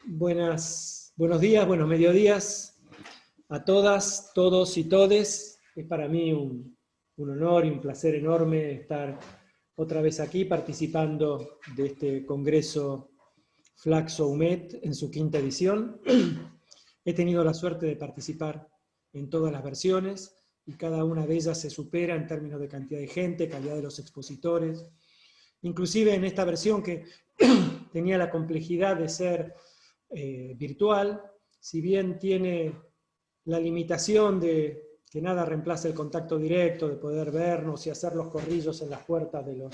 Buenos días, buenos mediodías a todas, todos y todes. Es para mí un honor y un placer enorme estar otra vez aquí participando de este Congreso Flaxo UMED en su quinta edición. He tenido la suerte de participar en todas las versiones y cada una de ellas se supera en términos de cantidad de gente, calidad de los expositores. Inclusive en esta versión que tenía la complejidad de ser virtual, si bien tiene la limitación de que nada reemplace el contacto directo, de poder vernos y hacer los corrillos en las puertas de los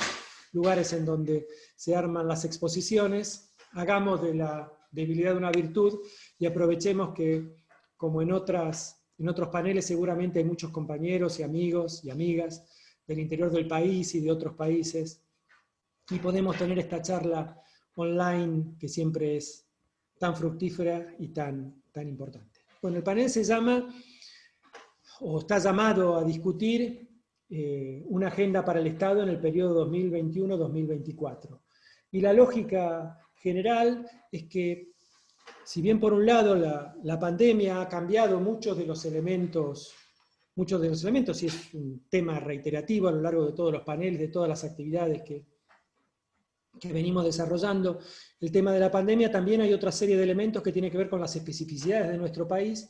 lugares en donde se arman las exposiciones, hagamos de la debilidad una virtud y aprovechemos que, como en otros paneles, seguramente hay muchos compañeros y amigos y amigas del interior del país y de otros países, y podemos tener esta charla online que siempre es tan fructífera y tan importante. Bueno, el panel se llama, o está llamado a discutir, una agenda para el Estado en el periodo 2021-2024. Y la lógica general es que, si bien por un lado la pandemia ha cambiado muchos de los elementos, y es un tema reiterativo a lo largo de todos los paneles, de todas las actividades que venimos desarrollando, el tema de la pandemia, también hay otra serie de elementos que tienen que ver con las especificidades de nuestro país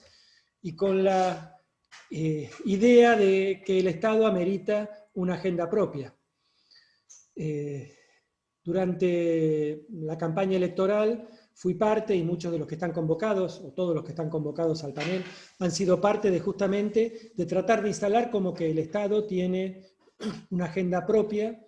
y con la idea de que el Estado amerita una agenda propia. Durante la campaña electoral fui parte, y muchos de los que están convocados, o todos los que están convocados al panel, han sido parte de justamente de tratar de instalar como que el Estado tiene una agenda propia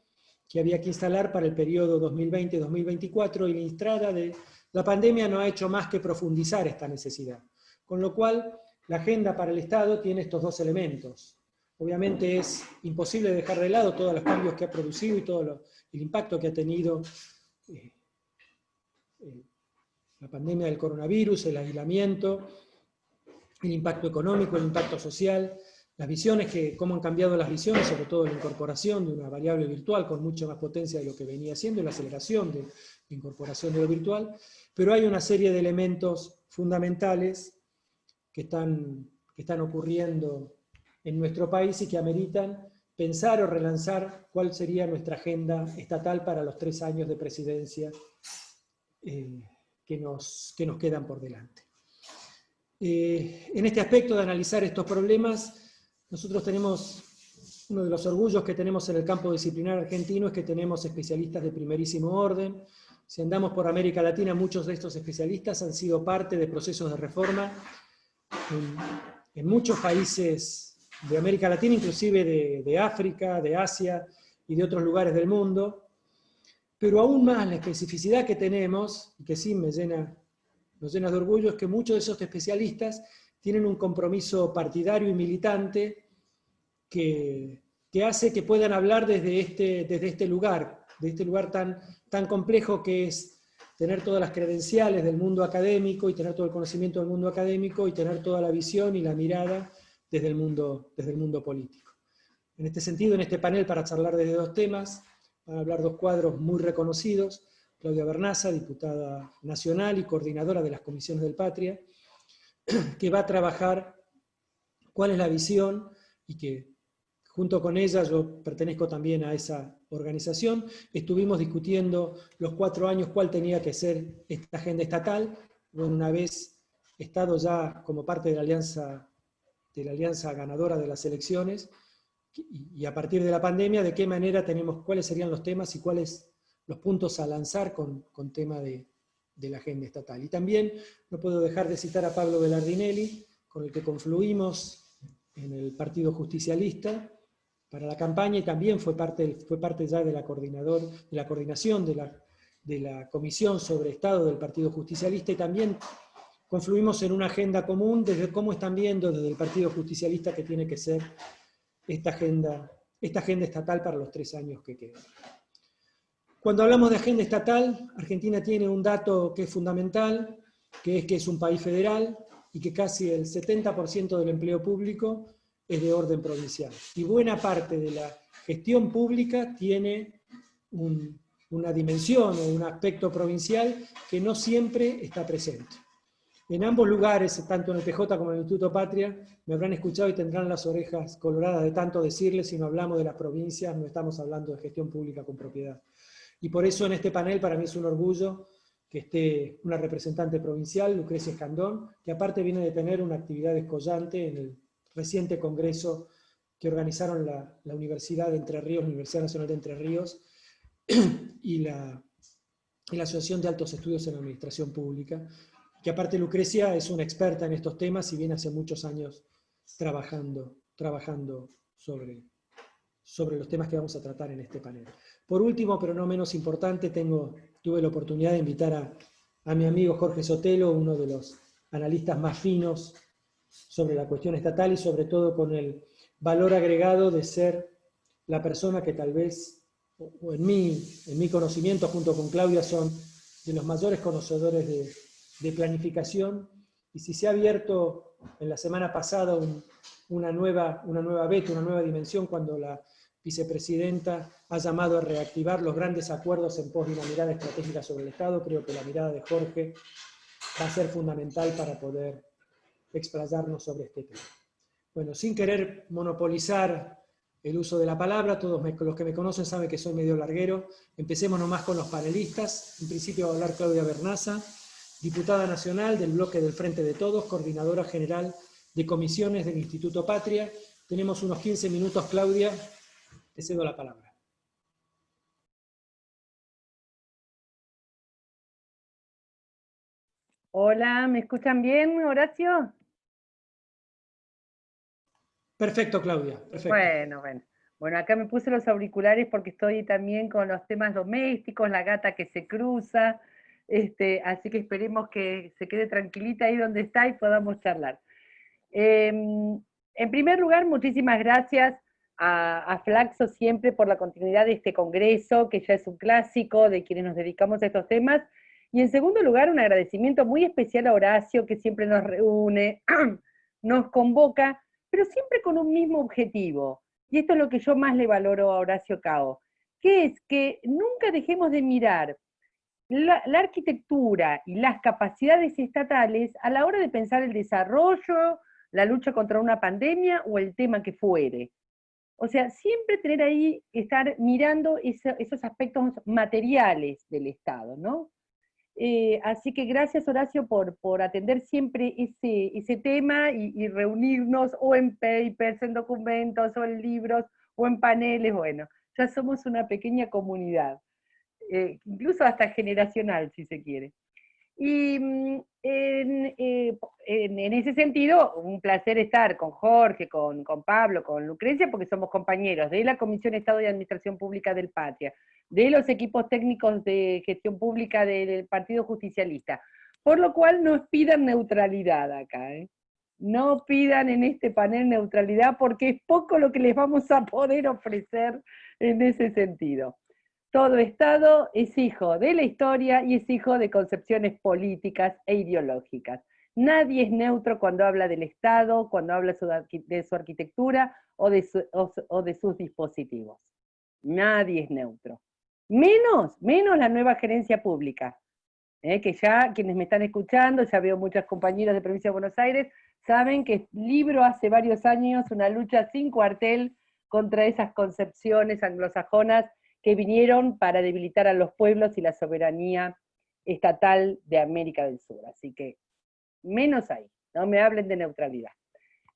que había que instalar para el periodo 2020-2024, y la entrada de la pandemia no ha hecho más que profundizar esta necesidad. Con lo cual, la agenda para el Estado tiene estos dos elementos. Obviamente es imposible dejar de lado todos los cambios que ha producido y todo el impacto que ha tenido la pandemia del coronavirus, el aislamiento, el impacto económico, el impacto social, las visiones, cómo han cambiado las visiones, sobre todo la incorporación de una variable virtual con mucha más potencia de lo que venía siendo, la aceleración de la incorporación de lo virtual, pero hay una serie de elementos fundamentales que están ocurriendo en nuestro país y que ameritan pensar o relanzar cuál sería nuestra agenda estatal para los 3 años de presidencia que nos quedan por delante. En este aspecto de analizar estos problemas, nosotros tenemos, uno de los orgullos que tenemos en el campo disciplinar argentino es que tenemos especialistas de primerísimo orden. Si andamos por América Latina, muchos de estos especialistas han sido parte de procesos de reforma en muchos países de América Latina, inclusive de África, de Asia y de otros lugares del mundo. Pero aún más la especificidad que tenemos, y que sí nos llena de orgullo, es que muchos de esos especialistas tienen un compromiso partidario y militante que hace que puedan hablar desde este lugar tan complejo que es tener todas las credenciales del mundo académico y tener todo el conocimiento del mundo académico y tener toda la visión y la mirada desde el mundo político. En este sentido, en este panel, para charlar desde dos temas, van a hablar dos cuadros muy reconocidos: Claudia Bernaza, diputada nacional y coordinadora de las comisiones del Patria, que va a trabajar cuál es la visión, y que junto con ella, yo pertenezco también a esa organización, estuvimos discutiendo los 4 años cuál tenía que ser esta agenda estatal. Bueno, una vez estado ya como parte de la alianza ganadora de las elecciones, y a partir de la pandemia, de qué manera cuáles serían los temas y cuáles los puntos a lanzar con tema de la agenda estatal. Y también no puedo dejar de citar a Pablo Belardinelli, con el que confluimos en el Partido Justicialista para la campaña, y también fue parte ya de la coordinación de la Comisión sobre Estado del Partido Justicialista, y también confluimos en una agenda común desde cómo están viendo desde el Partido Justicialista que tiene que ser esta agenda estatal para los 3 años que quedan. Cuando hablamos de agenda estatal, Argentina tiene un dato que es fundamental, que es un país federal y que casi el 70% del empleo público es de orden provincial. Y buena parte de la gestión pública tiene una dimensión o un aspecto provincial que no siempre está presente. En ambos lugares, tanto en el PJ como en el Instituto Patria, me habrán escuchado y tendrán las orejas coloradas de tanto decirles, si no hablamos de las provincias, no estamos hablando de gestión pública con propiedad. Y por eso en este panel para mí es un orgullo que esté una representante provincial, Lucrecia Escandón, que aparte viene de tener una actividad descollante en el reciente congreso que organizaron la Universidad de Entre Ríos, la Universidad Nacional de Entre Ríos, y la Asociación de Altos Estudios en Administración Pública, que aparte Lucrecia es una experta en estos temas y viene hace muchos años trabajando sobre los temas que vamos a tratar en este panel. Por último, pero no menos importante, tuve la oportunidad de invitar a mi amigo Jorge Sotelo, uno de los analistas más finos sobre la cuestión estatal y sobre todo con el valor agregado de ser la persona que tal vez, o en mi conocimiento junto con Claudia, son de los mayores conocedores de planificación, y si se ha abierto en la semana pasada una nueva beta, una nueva dimensión, cuando la vicepresidenta ha llamado a reactivar los grandes acuerdos en pos de una mirada estratégica sobre el Estado, creo que la mirada de Jorge va a ser fundamental para poder explayarnos sobre este tema. Bueno, sin querer monopolizar el uso de la palabra, todos los que me conocen saben que soy medio larguero. Empecemos nomás con los panelistas. En principio va a hablar Claudia Bernaza, diputada nacional del bloque del Frente de Todos, coordinadora general de comisiones del Instituto Patria. Tenemos unos 15 minutos, Claudia, te cedo la palabra. Hola, ¿me escuchan bien, Horacio? Perfecto, Claudia, perfecto. Bueno, acá me puse los auriculares porque estoy también con los temas domésticos, la gata que se cruza, así que esperemos que se quede tranquilita ahí donde está y podamos charlar. En primer lugar, muchísimas gracias a Flaxo siempre por la continuidad de este congreso, que ya es un clásico de quienes nos dedicamos a estos temas. Y en segundo lugar, un agradecimiento muy especial a Horacio, que siempre nos reúne, nos convoca, pero siempre con un mismo objetivo. Y esto es lo que yo más le valoro a Horacio Cao, que es que nunca dejemos de mirar la arquitectura y las capacidades estatales a la hora de pensar el desarrollo, la lucha contra una pandemia o el tema que fuere. O sea, siempre tener ahí, estar mirando esos aspectos materiales del Estado, ¿no? Así que gracias, Horacio, por atender siempre ese tema y reunirnos o en papers, en documentos, o en libros, o en paneles. Bueno, ya somos una pequeña comunidad, incluso hasta generacional, si se quiere. Y en ese sentido, un placer estar con Jorge, con Pablo, con Lucrecia, porque somos compañeros de la Comisión de Estado y Administración Pública del Patria, de los equipos técnicos de gestión pública del Partido Justicialista, por lo cual nos pidan neutralidad acá, ¿eh? No pidan en este panel neutralidad, porque es poco lo que les vamos a poder ofrecer en ese sentido. Todo Estado es hijo de la historia y es hijo de concepciones políticas e ideológicas. Nadie es neutro cuando habla del Estado, cuando habla de su arquitectura o de sus dispositivos. Nadie es neutro. Menos la nueva gerencia pública, que ya quienes me están escuchando, ya veo muchas compañeras de Provincia de Buenos Aires, saben que libro hace varios años una lucha sin cuartel contra esas concepciones anglosajonas que vinieron para debilitar a los pueblos y la soberanía estatal de América del Sur. Así que, menos ahí, no me hablen de neutralidad.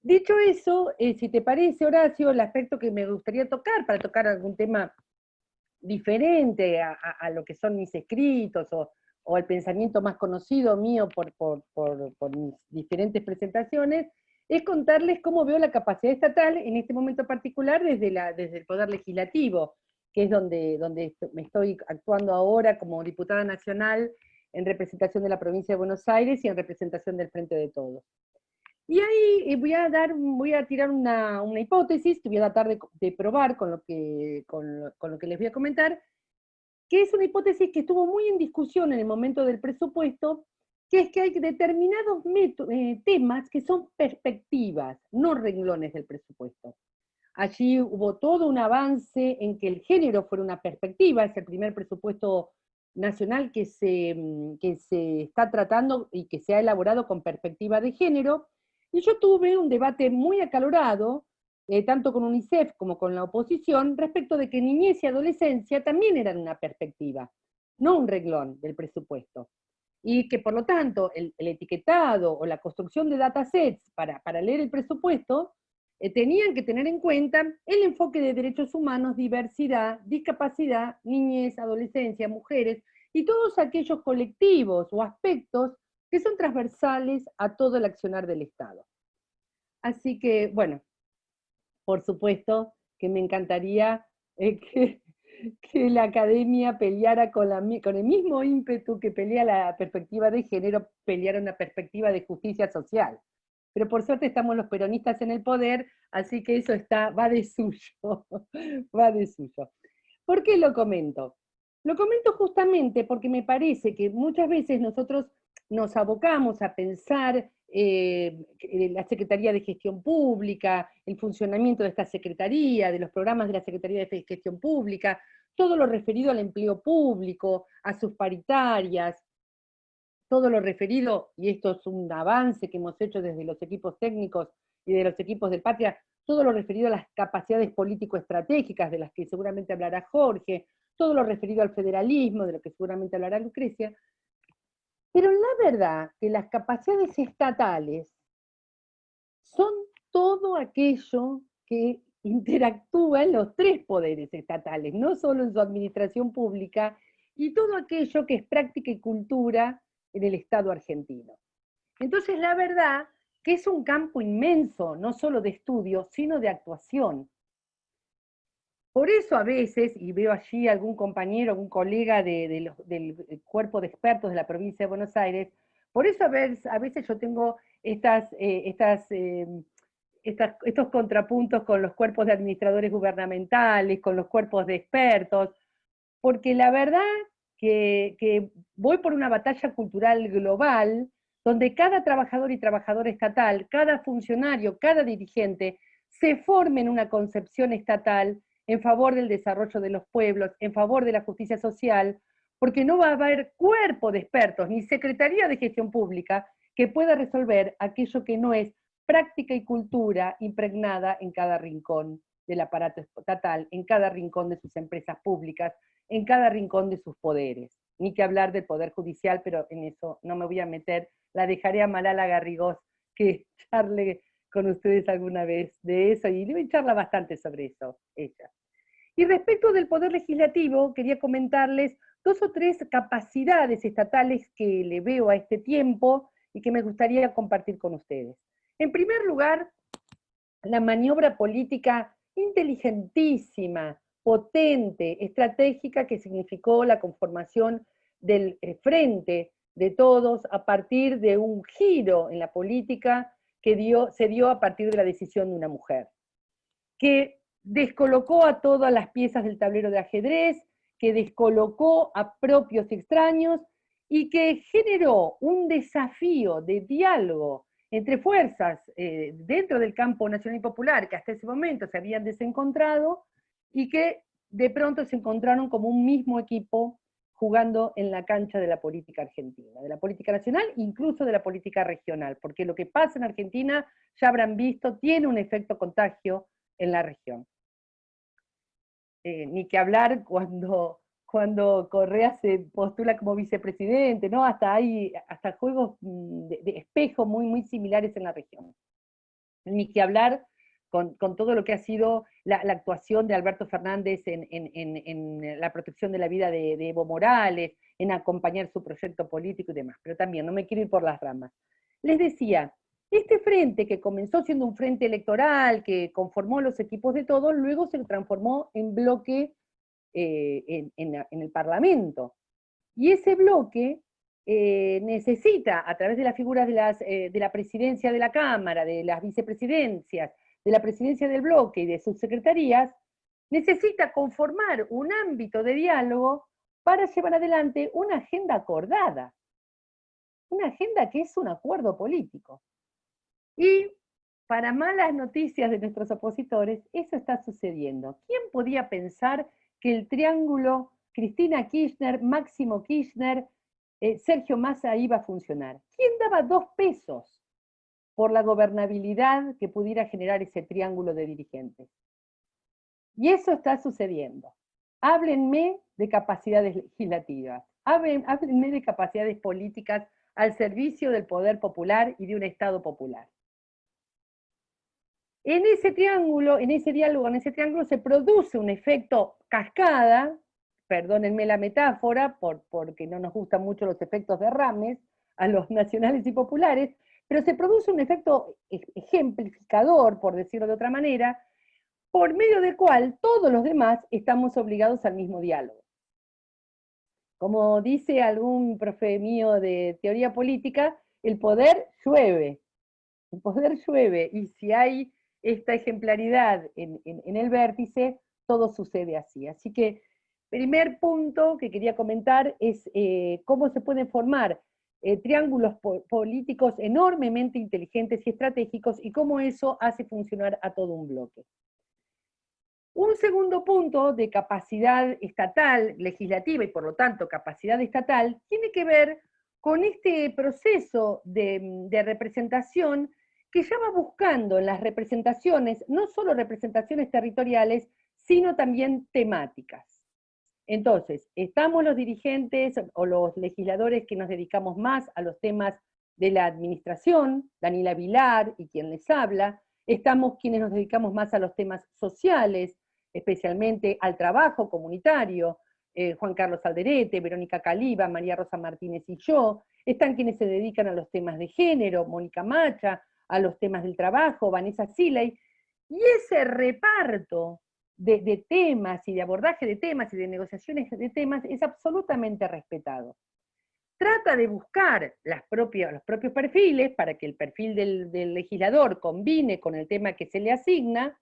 Dicho eso, si te parece, Horacio, el aspecto que me gustaría tocar, para tocar algún tema diferente a lo que son mis escritos o el pensamiento más conocido mío por mis diferentes presentaciones, es contarles cómo veo la capacidad estatal en este momento particular desde el Poder Legislativo, que es donde me estoy actuando ahora como diputada nacional en representación de la provincia de Buenos Aires y en representación del Frente de Todos. Y ahí voy a tirar una hipótesis que voy a tratar de probar con lo que les voy a comentar, que es una hipótesis que estuvo muy en discusión en el momento del presupuesto, que es que hay determinados temas que son perspectivas, no renglones del presupuesto. Allí hubo todo un avance en que el género fuera una perspectiva, es el primer presupuesto nacional que se está tratando y que se ha elaborado con perspectiva de género, y yo tuve un debate muy acalorado, tanto con UNICEF como con la oposición, respecto de que niñez y adolescencia también eran una perspectiva, no un renglón del presupuesto. Y que por lo tanto el etiquetado o la construcción de datasets para leer el presupuesto tenían que tener en cuenta el enfoque de derechos humanos, diversidad, discapacidad, niñez, adolescencia, mujeres y todos aquellos colectivos o aspectos que son transversales a todo el accionar del Estado. Así que, bueno, por supuesto que me encantaría que la academia peleara con el mismo ímpetu que pelea la perspectiva de género, peleara una perspectiva de justicia social. Pero por suerte estamos los peronistas en el poder, así que eso va de suyo, va de suyo. ¿Por qué lo comento? Lo comento justamente porque me parece que muchas veces nosotros nos abocamos a pensar la Secretaría de Gestión Pública, el funcionamiento de esta Secretaría, de los programas de la Secretaría de Gestión Pública, todo lo referido al empleo público, a sus paritarias, todo lo referido, y esto es un avance que hemos hecho desde los equipos técnicos y de los equipos del Patria, todo lo referido a las capacidades político-estratégicas, de las que seguramente hablará Jorge, todo lo referido al federalismo, de lo que seguramente hablará Lucrecia, pero la verdad que las capacidades estatales son todo aquello que interactúa en los tres poderes estatales, no solo en su administración pública, y todo aquello que es práctica y cultura en el Estado argentino. Entonces, la verdad que es un campo inmenso, no solo de estudio, sino de actuación. Por eso a veces, y veo allí algún compañero, algún colega del cuerpo de expertos de la provincia de Buenos Aires, por eso a veces yo tengo estos contrapuntos con los cuerpos de administradores gubernamentales, con los cuerpos de expertos, porque la verdad que voy por una batalla cultural global, donde cada trabajador y trabajadora estatal, cada funcionario, cada dirigente, se forme en una concepción estatal en favor del desarrollo de los pueblos, en favor de la justicia social, porque no va a haber cuerpo de expertos ni Secretaría de Gestión Pública que pueda resolver aquello que no es práctica y cultura impregnada en cada rincón del aparato estatal, en cada rincón de sus empresas públicas, en cada rincón de sus poderes. Ni que hablar del Poder Judicial, pero en eso no me voy a meter, la dejaré a Malala Garrigós que charle con ustedes alguna vez de eso, y debe charla bastante sobre eso, ella. Y respecto del Poder Legislativo, quería comentarles 2 o 3 capacidades estatales que le veo a este tiempo y que me gustaría compartir con ustedes. En primer lugar, la maniobra política inteligentísima, potente, estratégica que significó la conformación del frente de todos a partir de un giro en la política que se dio a partir de la decisión de una mujer, que descolocó a todas las piezas del tablero de ajedrez, que descolocó a propios y extraños y que generó un desafío de diálogo entre fuerzas dentro del campo nacional y popular que hasta ese momento se habían desencontrado y que de pronto se encontraron como un mismo equipo jugando en la cancha de la política argentina, de la política nacional, incluso de la política regional, porque lo que pasa en Argentina, ya habrán visto, tiene un efecto contagio en la región. Ni que hablar cuando Correa se postula como vicepresidente, ¿no? Hasta juegos de espejo muy, muy similares en la región. Ni que hablar con todo lo que ha sido la actuación de Alberto Fernández en la protección de la vida de Evo Morales, en acompañar su proyecto político y demás. Pero también, no me quiero ir por las ramas. Les decía, este frente, que comenzó siendo un frente electoral, que conformó los equipos de todos, luego se transformó en bloque en el Parlamento. Y ese bloque necesita, a través de las figuras de la presidencia de la Cámara, de las vicepresidencias, de la presidencia del bloque y de sus secretarías, necesita conformar un ámbito de diálogo para llevar adelante una agenda acordada, una agenda que es un acuerdo político. Y para malas noticias de nuestros opositores, eso está sucediendo. ¿Quién podía pensar que el triángulo Cristina Kirchner, Máximo Kirchner, Sergio Massa iba a funcionar? ¿Quién daba 2 pesos por la gobernabilidad que pudiera generar ese triángulo de dirigentes? Y eso está sucediendo. Háblenme de capacidades legislativas, háblenme de capacidades políticas al servicio del poder popular y de un Estado popular. En ese triángulo, en ese diálogo, en ese triángulo se produce un efecto cascada, perdónenme la metáfora, porque no nos gustan mucho los efectos de Rames a los nacionales y populares, pero se produce un efecto ejemplificador, por decirlo de otra manera, por medio del cual todos los demás estamos obligados al mismo diálogo. Como dice algún profe mío de teoría política, el poder llueve. El poder llueve, y si hay esta ejemplaridad en el vértice, todo sucede así. Así que, primer punto que quería comentar es cómo se pueden formar triángulos políticos enormemente inteligentes y estratégicos, y cómo eso hace funcionar a todo un bloque. Un segundo punto de capacidad estatal, legislativa y por lo tanto capacidad estatal, tiene que ver con este proceso de representación que ya va buscando en las representaciones, no solo representaciones territoriales, sino también temáticas. Entonces, estamos los dirigentes o los legisladores que nos dedicamos más a los temas de la administración, Daniela Vilar y quien les habla, estamos quienes nos dedicamos más a los temas sociales, especialmente al trabajo comunitario, Juan Carlos Alderete, Verónica Caliba, María Rosa Martínez y yo, están quienes se dedican a los temas de género, Mónica Macha, a los temas del trabajo, Vanessa Siley, y ese reparto de temas y de abordaje de temas y de negociaciones de temas es absolutamente respetado. Trata de buscar los propios perfiles para que el perfil del legislador combine con el tema que se le asigna,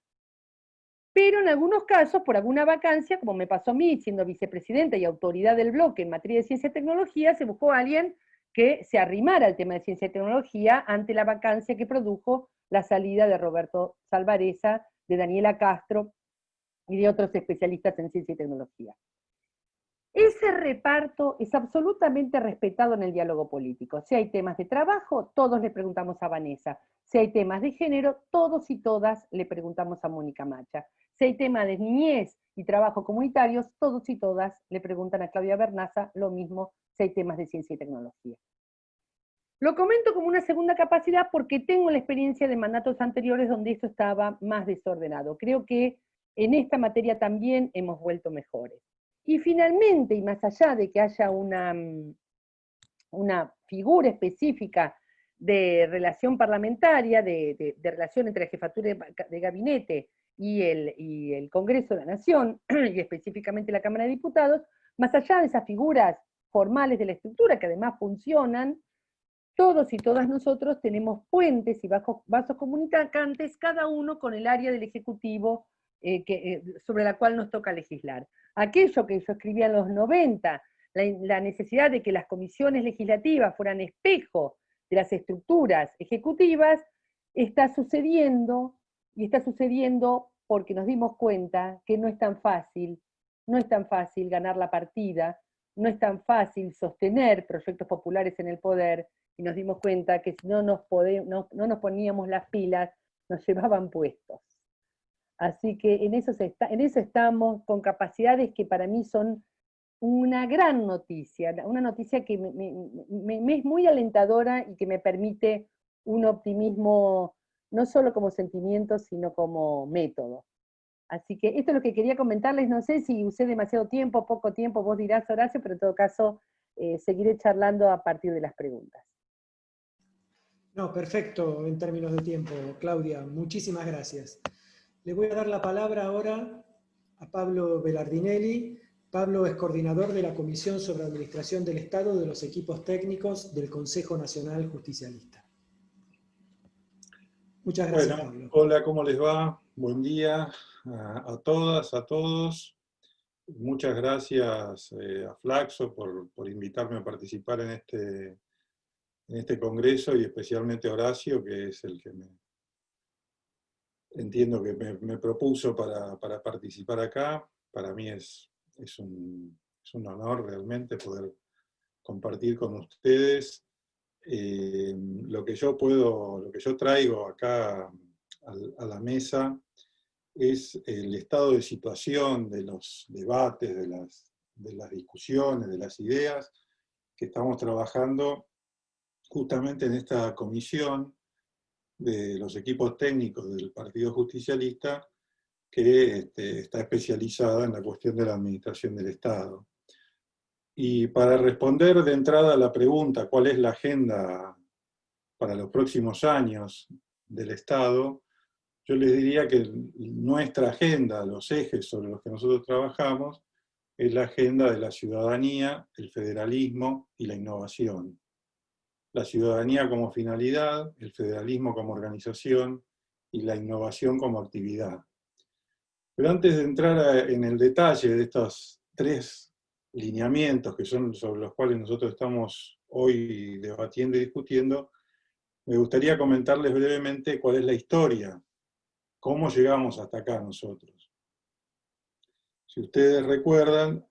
pero en algunos casos, por alguna vacancia, como me pasó a mí, siendo vicepresidenta y autoridad del bloque en materia de ciencia y tecnología, se buscó a alguien que se arrimara al tema de ciencia y tecnología ante la vacancia que produjo la salida de Roberto Salvareza, de Daniela Castro y de otros especialistas en ciencia y tecnología. Ese reparto es absolutamente respetado en el diálogo político. Si hay temas de trabajo, todos le preguntamos a Vanessa. Si hay temas de género, todos y todas le preguntamos a Mónica Macha. Si hay temas de niñez y trabajo comunitarios, todos y todas le preguntan a Claudia Bernaza, lo mismo si hay temas de ciencia y tecnología. Lo comento como una segunda capacidad porque tengo la experiencia de mandatos anteriores donde esto estaba más desordenado. Creo que en esta materia también hemos vuelto mejores. Y finalmente, y más allá de que haya una figura específica de relación parlamentaria, de relación entre la jefatura de gabinete y el Congreso de la Nación, y específicamente la Cámara de Diputados, más allá de esas figuras formales de la estructura, que además funcionan, todos y todas nosotros tenemos puentes y vasos comunicantes, cada uno con el área del Ejecutivo sobre la cual nos toca legislar. Aquello que yo escribía en los 90, la necesidad de que las comisiones legislativas fueran espejo de las estructuras ejecutivas, está sucediendo, y está sucediendo porque nos dimos cuenta que no es tan fácil ganar la partida, no es tan fácil sostener proyectos populares en el poder, y nos dimos cuenta que si no nos poníamos las pilas, nos llevaban puestos. Así que en eso estamos, con capacidades que para mí son una gran noticia, una noticia que me es muy alentadora y que me permite un optimismo no solo como sentimiento, sino como método. Así que esto es lo que quería comentarles, no sé si usé demasiado tiempo, poco tiempo, vos dirás, Horacio, pero en todo caso seguiré charlando a partir de las preguntas. No, perfecto en términos de tiempo, Claudia, muchísimas gracias. Le voy a dar la palabra ahora a Pablo Belardinelli. Pablo es coordinador de la Comisión sobre Administración del Estado de los Equipos Técnicos del Consejo Nacional Justicialista. Muchas gracias, Pablo. Hola, ¿cómo les va? Buen día a todas, a todos. Muchas gracias a Flaxo por invitarme a participar en este congreso, y especialmente a Horacio, que es el que entiendo que me propuso para participar acá. Para mí es un honor realmente poder compartir con ustedes lo que yo traigo acá a la mesa es el estado de situación de los debates, de las discusiones, de las ideas que estamos trabajando justamente en esta comisión de los equipos técnicos del Partido Justicialista, que está especializada en la cuestión de la administración del Estado. Y para responder de entrada a la pregunta, ¿cuál es la agenda para los próximos años del Estado? Yo les diría que nuestra agenda, los ejes sobre los que nosotros trabajamos, es la agenda de la ciudadanía, el federalismo y la innovación. La ciudadanía como finalidad, el federalismo como organización y la innovación como actividad. Pero antes de entrar en el detalle de estos tres lineamientos que son sobre los cuales nosotros estamos hoy debatiendo y discutiendo, me gustaría comentarles brevemente cuál es la historia, cómo llegamos hasta acá nosotros. Si ustedes recuerdan,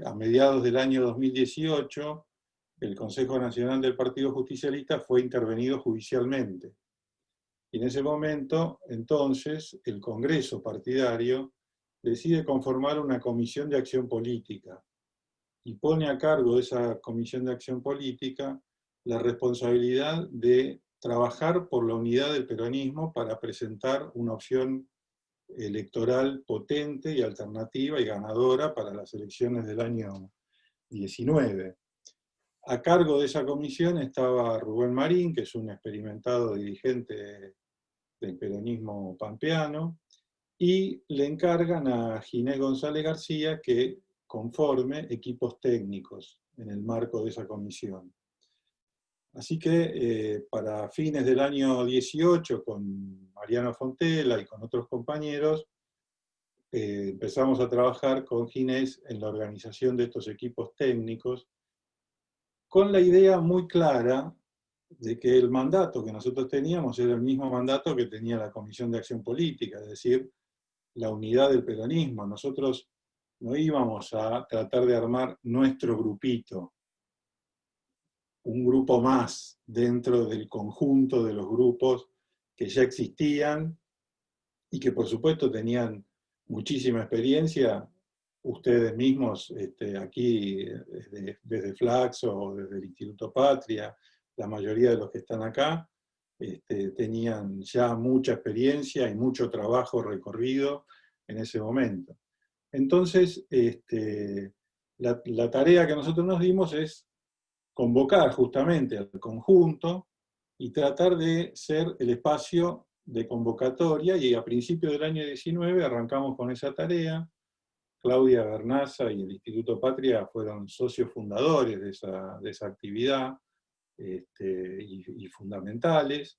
a mediados del año 2018, el Consejo Nacional del Partido Justicialista fue intervenido judicialmente. Y en ese momento, entonces, el Congreso partidario decide conformar una comisión de acción política y pone a cargo de esa comisión de acción política la responsabilidad de trabajar por la unidad del peronismo para presentar una opción electoral potente y alternativa y ganadora para las elecciones del año 19. A cargo de esa comisión estaba Rubén Marín, que es un experimentado dirigente del peronismo pampeano, y le encargan a Ginés González García que conforme equipos técnicos en el marco de esa comisión. Así que para fines del año 18, con Mariano Fontela y con otros compañeros, empezamos a trabajar con Ginés en la organización de estos equipos técnicos, con la idea muy clara de que el mandato que nosotros teníamos era el mismo mandato que tenía la Comisión de Acción Política, es decir, la unidad del peronismo. Nosotros no íbamos a tratar de armar nuestro grupito, un grupo más dentro del conjunto de los grupos que ya existían y que por supuesto tenían muchísima experiencia. Ustedes mismos aquí desde Flaxo o desde el Instituto Patria, la mayoría de los que están acá, tenían ya mucha experiencia y mucho trabajo recorrido en ese momento. Entonces, la tarea que nosotros nos dimos es convocar justamente al conjunto y tratar de ser el espacio de convocatoria, y a principios del año 19 arrancamos con esa tarea. Claudia Bernaza y el Instituto Patria fueron socios fundadores de esa actividad y fundamentales.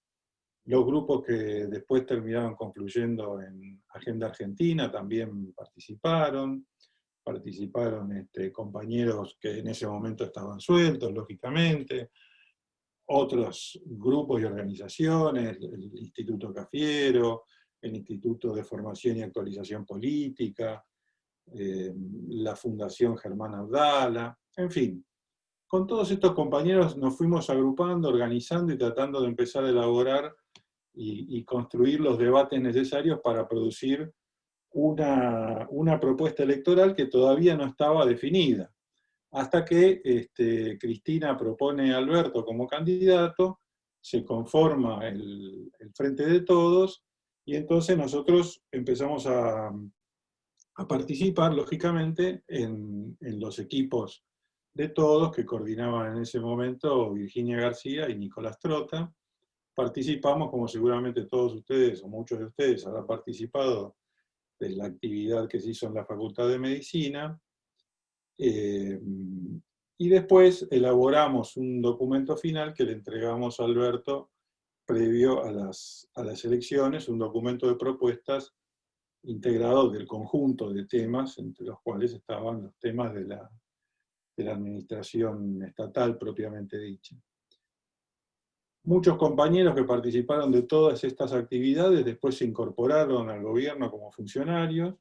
Los grupos que después terminaron confluyendo en Agenda Argentina también participaron compañeros que en ese momento estaban sueltos, lógicamente, otros grupos y organizaciones, el Instituto Cafiero, el Instituto de Formación y Actualización Política, la Fundación Germán Abdala, en fin. Con todos estos compañeros nos fuimos agrupando, organizando y tratando de empezar a elaborar y construir los debates necesarios para producir una propuesta electoral que todavía no estaba definida. Hasta que Cristina propone a Alberto como candidato, se conforma el Frente de Todos, y entonces nosotros empezamos a participar, lógicamente, en los equipos de Todos, que coordinaban en ese momento Virginia García y Nicolás Trota. Participamos, como seguramente todos ustedes, o muchos de ustedes, habrán participado de la actividad que se hizo en la Facultad de Medicina, y después elaboramos un documento final que le entregamos a Alberto previo a las elecciones, un documento de propuestas integrado del conjunto de temas, entre los cuales estaban los temas de la administración estatal propiamente dicha. Muchos compañeros que participaron de todas estas actividades después se incorporaron al gobierno como funcionarios,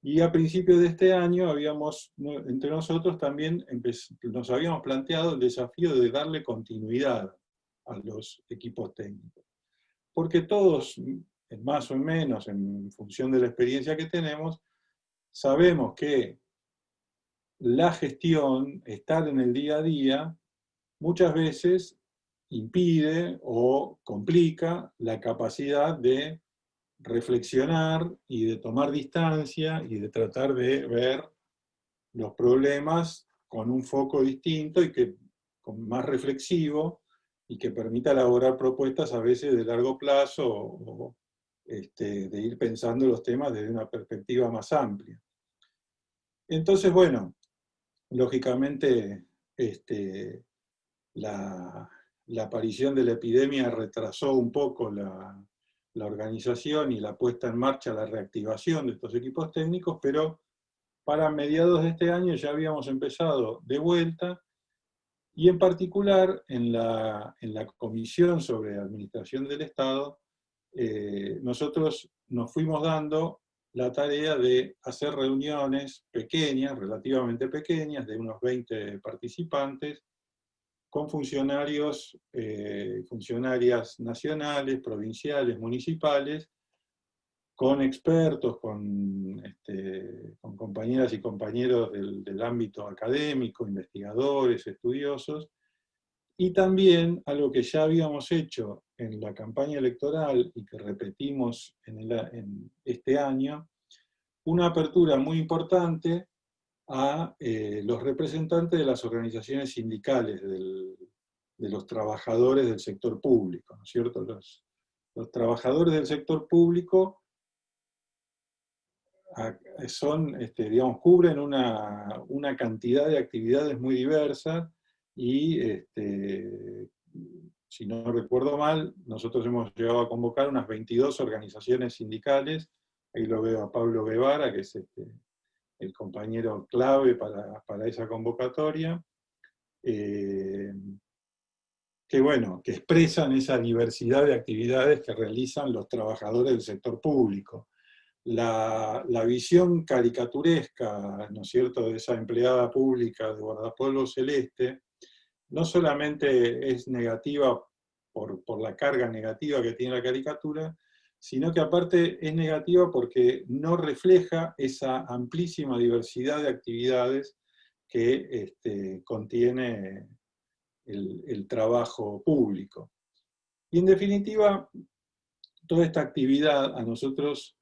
y a principios de este año entre nosotros también nos habíamos planteado el desafío de darle continuidad a los equipos técnicos. Porque todos, más o menos en función de la experiencia que tenemos, sabemos que la gestión, estar en el día a día, muchas veces impide o complica la capacidad de reflexionar y de tomar distancia y de tratar de ver los problemas con un foco distinto y más reflexivo, y que permita elaborar propuestas a veces de largo plazo o de ir pensando los temas desde una perspectiva más amplia. Entonces, bueno, lógicamente la aparición de la epidemia retrasó un poco la organización y la puesta en marcha, la reactivación de estos equipos técnicos, pero para mediados de este año ya habíamos empezado de vuelta, y en particular en la Comisión sobre Administración del Estado, nosotros nos fuimos dando la tarea de hacer reuniones pequeñas, relativamente pequeñas, de unos 20 participantes, con funcionarios, funcionarias nacionales, provinciales, municipales, con expertos, con compañeras y compañeros del ámbito académico, investigadores, estudiosos, y también algo que ya habíamos hecho en la campaña electoral y que repetimos en este año, una apertura muy importante a los representantes de las organizaciones sindicales de los trabajadores del sector público, ¿no es cierto? Los trabajadores del sector público digamos, cubren una cantidad de actividades muy diversas, y si no recuerdo mal, nosotros hemos llegado a convocar unas 22 organizaciones sindicales. Ahí lo veo a Pablo Guevara, que es el compañero clave para esa convocatoria, que expresan esa diversidad de actividades que realizan los trabajadores del sector público. La visión caricaturesca, ¿no es cierto?, de esa empleada pública de guardapolvo celeste, no solamente es negativa por la carga negativa que tiene la caricatura, sino que aparte es negativa porque no refleja esa amplísima diversidad de actividades que contiene el trabajo público. Y en definitiva, toda esta actividad a nosotros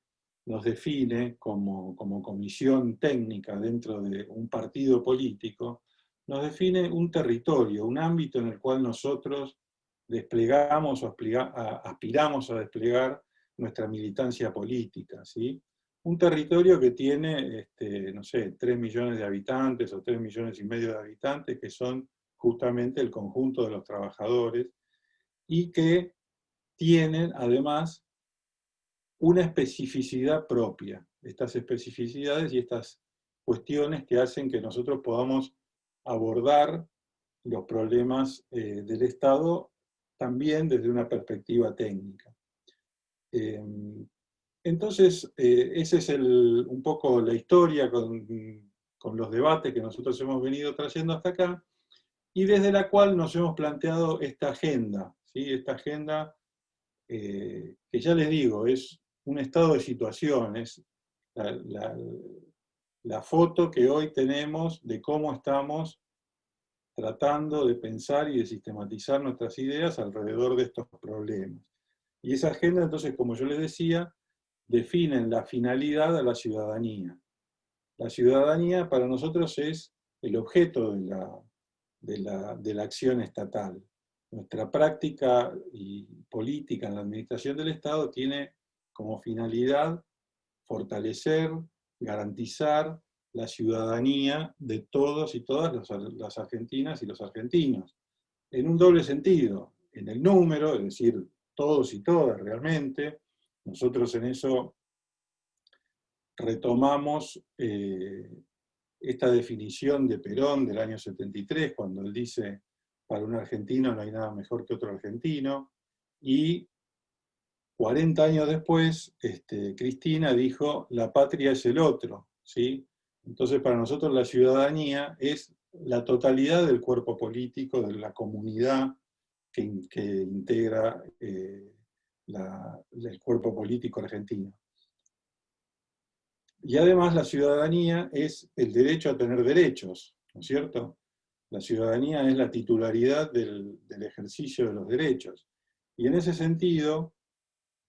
nos define como comisión técnica dentro de un partido político, nos define un territorio, un ámbito en el cual nosotros desplegamos o aspiramos a desplegar nuestra militancia política, ¿sí? Un territorio que tiene, no sé, 3 millones de habitantes o 3 millones y medio de habitantes, que son justamente el conjunto de los trabajadores, y que tienen además una especificidad propia. Estas especificidades y estas cuestiones que hacen que nosotros podamos abordar los problemas del Estado también desde una perspectiva técnica. Entonces, esa es un poco la historia con los debates que nosotros hemos venido trayendo hasta acá, y desde la cual nos hemos planteado esta agenda, ¿sí? Esta agenda que ya les digo, es un estado de situación, es la foto que hoy tenemos de cómo estamos tratando de pensar y de sistematizar nuestras ideas alrededor de estos problemas. Y esa agenda, entonces, como yo les decía, define la finalidad a la ciudadanía. La ciudadanía para nosotros es el objeto de la acción estatal. Nuestra práctica y política en la administración del Estado tiene como finalidad fortalecer, garantizar la ciudadanía de todos y todas las argentinas y los argentinos, en un doble sentido, en el número, es decir, todos y todas realmente. Nosotros en eso retomamos esta definición de Perón del año 73, cuando él dice: para un argentino no hay nada mejor que otro argentino, y 40 años después, Cristina dijo, la patria es el otro, ¿sí? Entonces, para nosotros la ciudadanía es la totalidad del cuerpo político, de la comunidad que integra el cuerpo político argentino. Y además la ciudadanía es el derecho a tener derechos, ¿no es cierto? La ciudadanía es la titularidad del ejercicio de los derechos. Y en ese sentido,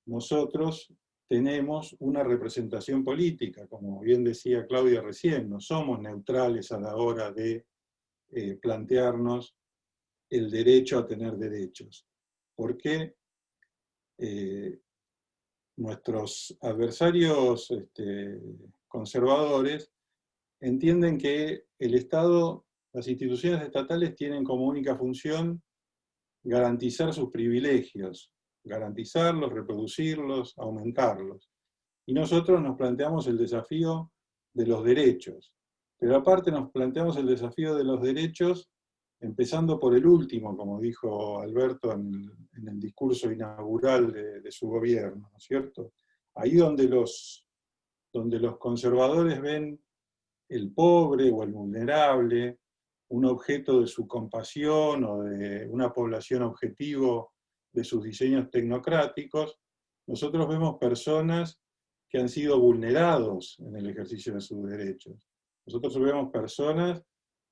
nosotros tenemos una representación política, como bien decía Claudia recién, no somos neutrales a la hora de plantearnos el derecho a tener derechos. Porque nuestros adversarios conservadores entienden que el Estado, las instituciones estatales tienen como única función garantizar sus privilegios, garantizarlos, reproducirlos, aumentarlos. Y nosotros nos planteamos el desafío de los derechos. Pero aparte nos planteamos el desafío de los derechos empezando por el último, como dijo Alberto en el discurso inaugural de su gobierno, ¿no es cierto? Ahí donde los conservadores ven el pobre o el vulnerable, un objeto de su compasión o de una población objetivo de sus diseños tecnocráticos, nosotros vemos personas que han sido vulnerados en el ejercicio de sus derechos. Nosotros vemos personas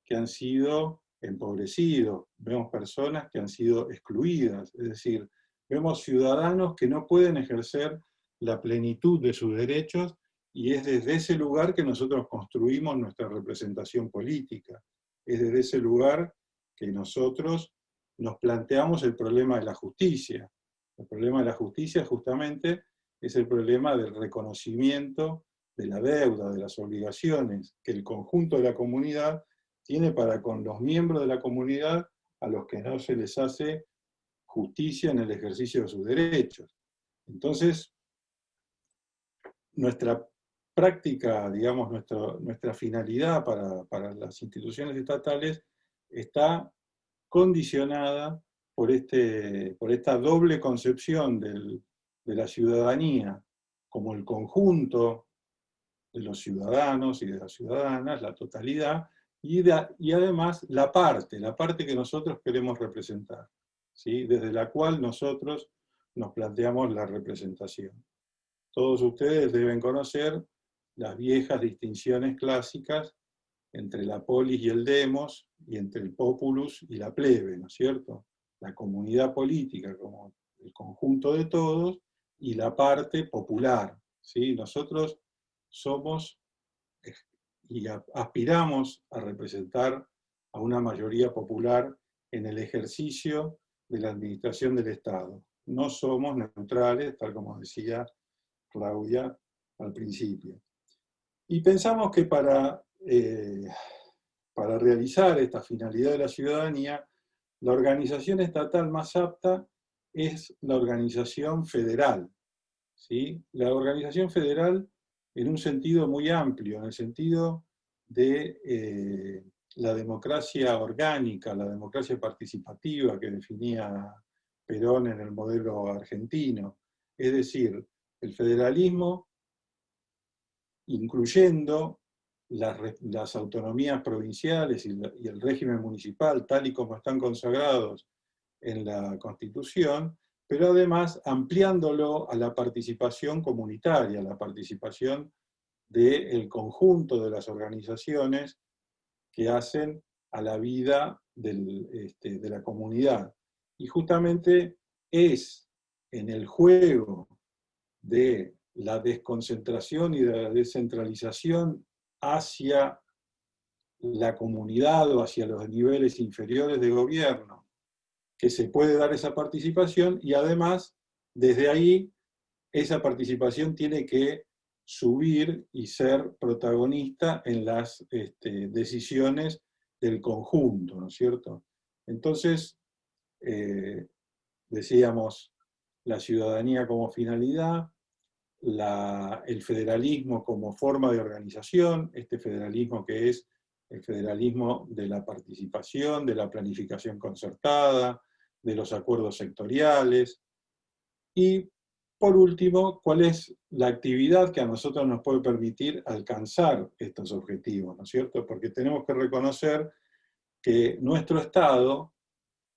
que han sido empobrecidos, vemos personas que han sido excluidas, es decir, vemos ciudadanos que no pueden ejercer la plenitud de sus derechos, y es desde ese lugar que nosotros construimos nuestra representación política. Es desde ese lugar que nosotros nos planteamos el problema de la justicia. El problema de la justicia justamente es el problema del reconocimiento de la deuda, de las obligaciones que el conjunto de la comunidad tiene para con los miembros de la comunidad a los que no se les hace justicia en el ejercicio de sus derechos. Entonces, nuestra práctica, digamos, nuestra finalidad para las instituciones estatales está condicionada por esta doble concepción de la ciudadanía como el conjunto de los ciudadanos y de las ciudadanas, la totalidad, y además la parte que nosotros queremos representar, ¿sí? Desde la cual nosotros nos planteamos la representación. Todos ustedes deben conocer las viejas distinciones clásicas entre la polis y el demos, y entre el populus y la plebe, ¿no es cierto? La comunidad política como el conjunto de todos, y la parte popular, ¿sí? Nosotros somos y aspiramos a representar a una mayoría popular en el ejercicio de la administración del Estado. No somos neutrales, tal como decía Claudia al principio. Y pensamos que para realizar esta finalidad de la ciudadanía, la organización estatal más apta es la organización federal, ¿sí? La organización federal en un sentido muy amplio, en el sentido de la democracia orgánica, la democracia participativa que definía Perón en el modelo argentino. Es decir, el federalismo incluyendo las autonomías provinciales y el régimen municipal, tal y como están consagrados en la Constitución, pero además ampliándolo a la participación comunitaria, a la participación del conjunto de las organizaciones que hacen a la vida de la comunidad. Y justamente es en el juego de la desconcentración y de la descentralización hacia la comunidad o hacia los niveles inferiores de gobierno, que se puede dar esa participación, y además, desde ahí, esa participación tiene que subir y ser protagonista en las decisiones del conjunto, ¿no es cierto? Entonces, decíamos, la ciudadanía como finalidad, el federalismo como forma de organización, este federalismo que es el federalismo de la participación, de la planificación concertada, de los acuerdos sectoriales. Y, por último, cuál es la actividad que a nosotros nos puede permitir alcanzar estos objetivos, ¿no es cierto? Porque tenemos que reconocer que nuestro Estado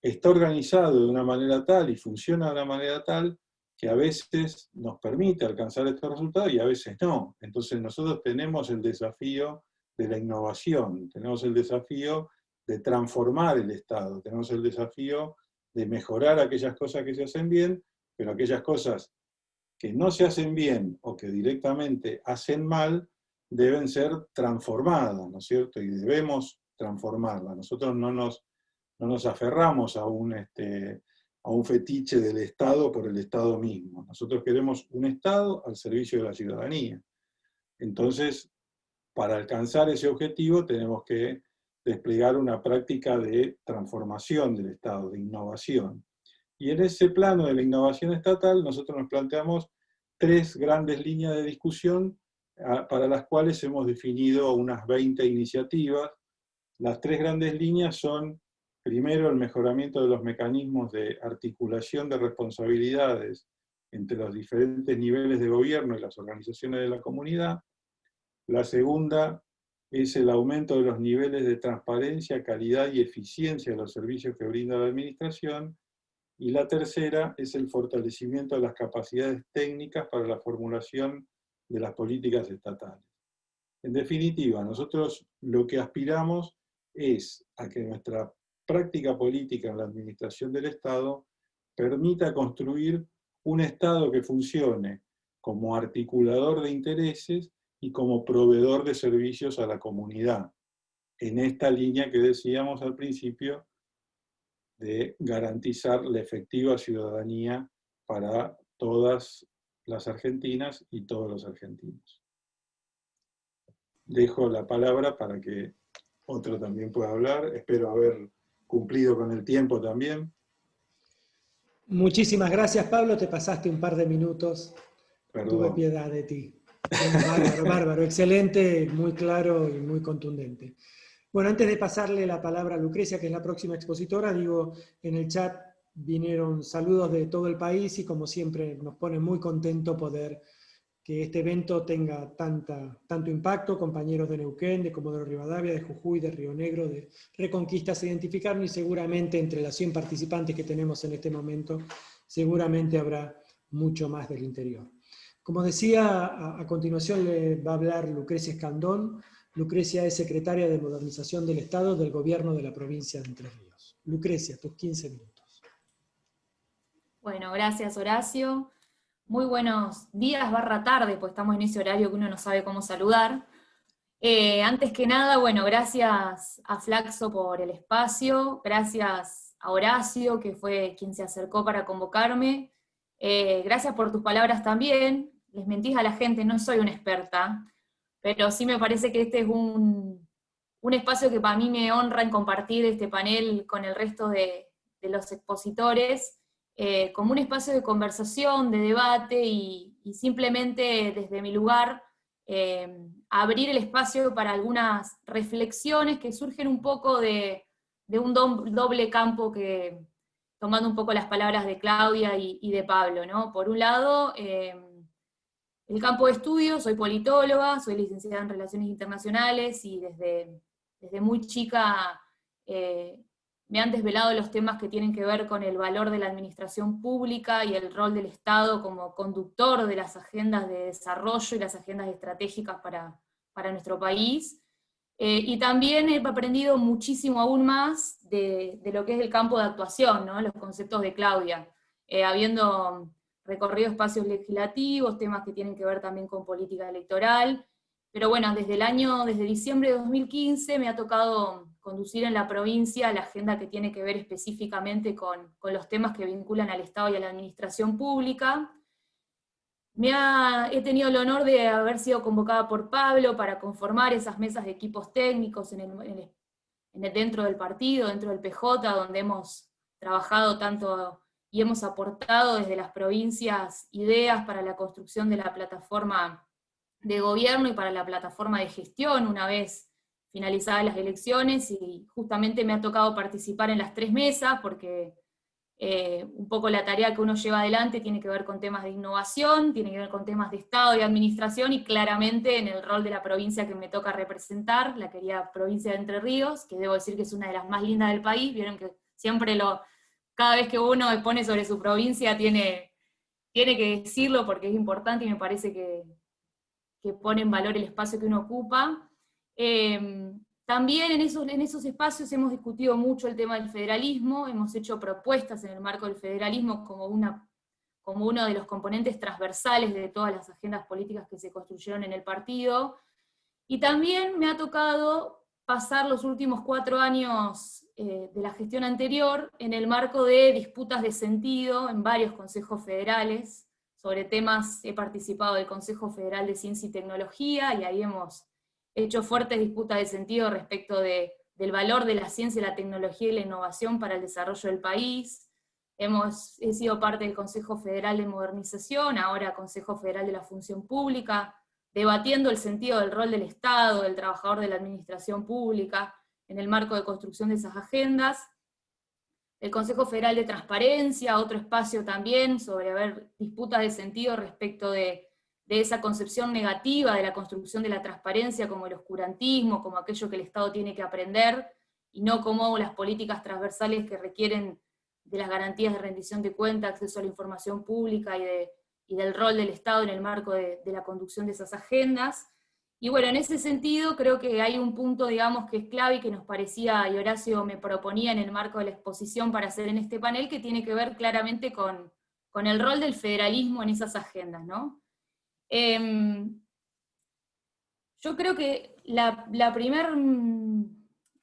está organizado de una manera tal y funciona de una manera tal que a veces nos permite alcanzar estos resultados y a veces no. Entonces nosotros tenemos el desafío de la innovación, tenemos el desafío de transformar el Estado, tenemos el desafío de mejorar aquellas cosas que se hacen bien, pero aquellas cosas que no se hacen bien o que directamente hacen mal, deben ser transformadas, ¿no es cierto? Y debemos transformarlas. Nosotros no nos aferramos a un fetiche del Estado por el Estado mismo. Nosotros queremos un Estado al servicio de la ciudadanía. Entonces, para alcanzar ese objetivo tenemos que desplegar una práctica de transformación del Estado, de innovación. Y en ese plano de la innovación estatal, nosotros nos planteamos 3 grandes líneas de discusión para las cuales hemos definido unas 20 iniciativas. Las 3 grandes líneas son, primero, el mejoramiento de los mecanismos de articulación de responsabilidades entre los diferentes niveles de gobierno y las organizaciones de la comunidad. La segunda es el aumento de los niveles de transparencia, calidad y eficiencia de los servicios que brinda la administración. Y la tercera es el fortalecimiento de las capacidades técnicas para la formulación de las políticas estatales. En definitiva, nosotros lo que aspiramos es a que nuestra práctica política en la administración del Estado permita construir un Estado que funcione como articulador de intereses y como proveedor de servicios a la comunidad, en esta línea que decíamos al principio, de garantizar la efectiva ciudadanía para todas las argentinas y todos los argentinos. Dejo la palabra para que otro también pueda hablar. Espero haber cumplido con el tiempo también. Muchísimas gracias, Pablo. Te pasaste un par de minutos. Perdón. Tuve piedad de ti. Bárbaro, bárbaro. Excelente, muy claro y muy contundente. Bueno, antes de pasarle la palabra a Lucrecia, que es la próxima expositora, digo, en el chat vinieron saludos de todo el país y como siempre nos pone muy contento poder que este evento tenga tanto impacto. Compañeros de Neuquén, de Comodoro Rivadavia, de Jujuy, de Río Negro, de Reconquista se identificaron y seguramente entre las 100 participantes que tenemos en este momento, seguramente habrá mucho más del interior. Como decía, a continuación le va a hablar Lucrecia Escandón. Lucrecia es secretaria de Modernización del Estado del Gobierno de la provincia de Entre Ríos. Lucrecia, tus 15 minutos. Bueno, gracias Horacio. Muy buenos días / tarde, pues estamos en ese horario que uno no sabe cómo saludar. Antes que nada, bueno, gracias a Flaxo por el espacio, gracias a Horacio, que fue quien se acercó para convocarme. Gracias por tus palabras también. Les mentís a la gente, no soy una experta, pero sí me parece que este es un espacio que para mí me honra en compartir este panel con el resto de los expositores, como un espacio de conversación, de debate, y simplemente desde mi lugar abrir el espacio para algunas reflexiones que surgen un poco de un doble campo, que tomando un poco las palabras de Claudia y de Pablo, ¿no? Por un lado, el campo de estudio, soy politóloga, soy licenciada en Relaciones Internacionales, y desde muy chica me han desvelado los temas que tienen que ver con el valor de la administración pública y el rol del Estado como conductor de las agendas de desarrollo y las agendas estratégicas para nuestro país. Y también he aprendido muchísimo aún más de lo que es el campo de actuación, ¿no? Los conceptos de Claudia, habiendo recorrido espacios legislativos, temas que tienen que ver también con política electoral. Pero bueno, desde diciembre de 2015 me ha tocado conducir en la provincia la agenda que tiene que ver específicamente con los temas que vinculan al Estado y a la administración pública. He tenido el honor de haber sido convocada por Pablo para conformar esas mesas de equipos técnicos dentro del partido, dentro del PJ, donde hemos trabajado tanto y hemos aportado desde las provincias ideas para la construcción de la plataforma de gobierno y para la plataforma de gestión, una vez finalizadas las elecciones, y justamente me ha tocado participar en las 3 mesas, porque un poco la tarea que uno lleva adelante tiene que ver con temas de innovación, tiene que ver con temas de Estado y administración, y claramente en el rol de la provincia que me toca representar, la querida provincia de Entre Ríos, que debo decir que es una de las más lindas del país. Vieron que siempre cada vez que uno expone sobre su provincia tiene que decirlo porque es importante, y me parece que pone en valor el espacio que uno ocupa. También en esos espacios hemos discutido mucho el tema del federalismo, hemos hecho propuestas en el marco del federalismo como uno de los componentes transversales de todas las agendas políticas que se construyeron en el partido, y también me ha tocado pasar los últimos 4 años de la gestión anterior en el marco de disputas de sentido en varios consejos federales sobre temas. He participado del Consejo Federal de Ciencia y Tecnología, y ahí hemos hecho fuertes disputas de sentido respecto del valor de la ciencia, la tecnología y la innovación para el desarrollo del país. He sido parte del Consejo Federal de Modernización, ahora Consejo Federal de la Función Pública, debatiendo el sentido del rol del Estado, del trabajador de la administración pública, en el marco de construcción de esas agendas. El Consejo Federal de Transparencia, otro espacio también sobre disputas de sentido respecto de esa concepción negativa de la construcción de la transparencia como el oscurantismo, como aquello que el Estado tiene que aprender, y no como las políticas transversales que requieren de las garantías de rendición de cuentas, acceso a la información pública y del rol del Estado en el marco de la conducción de esas agendas. Y bueno, en ese sentido creo que hay un punto, digamos, que es clave y que nos parecía, y Horacio me proponía en el marco de la exposición para hacer en este panel, que tiene que ver claramente con el rol del federalismo en esas agendas, ¿no? Yo creo que la primer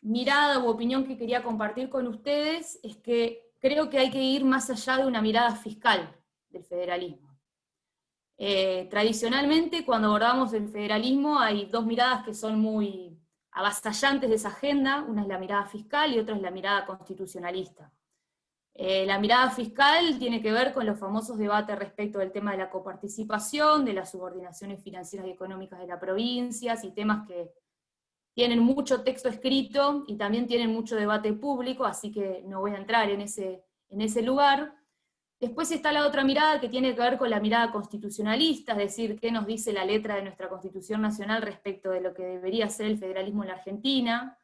mirada u opinión que quería compartir con ustedes es que creo que hay que ir más allá de una mirada fiscal del federalismo. Tradicionalmente, cuando abordamos el federalismo, hay 2 miradas que son muy avasallantes de esa agenda. Una es la mirada fiscal y otra es la mirada constitucionalista. La mirada fiscal tiene que ver con los famosos debates respecto del tema de la coparticipación, de las subordinaciones financieras y económicas de las provincias, y temas que tienen mucho texto escrito y también tienen mucho debate público, así que no voy a entrar en ese lugar. Después está la otra mirada que tiene que ver con la mirada constitucionalista, es decir, qué nos dice la letra de nuestra Constitución Nacional respecto de lo que debería ser el federalismo en la Argentina,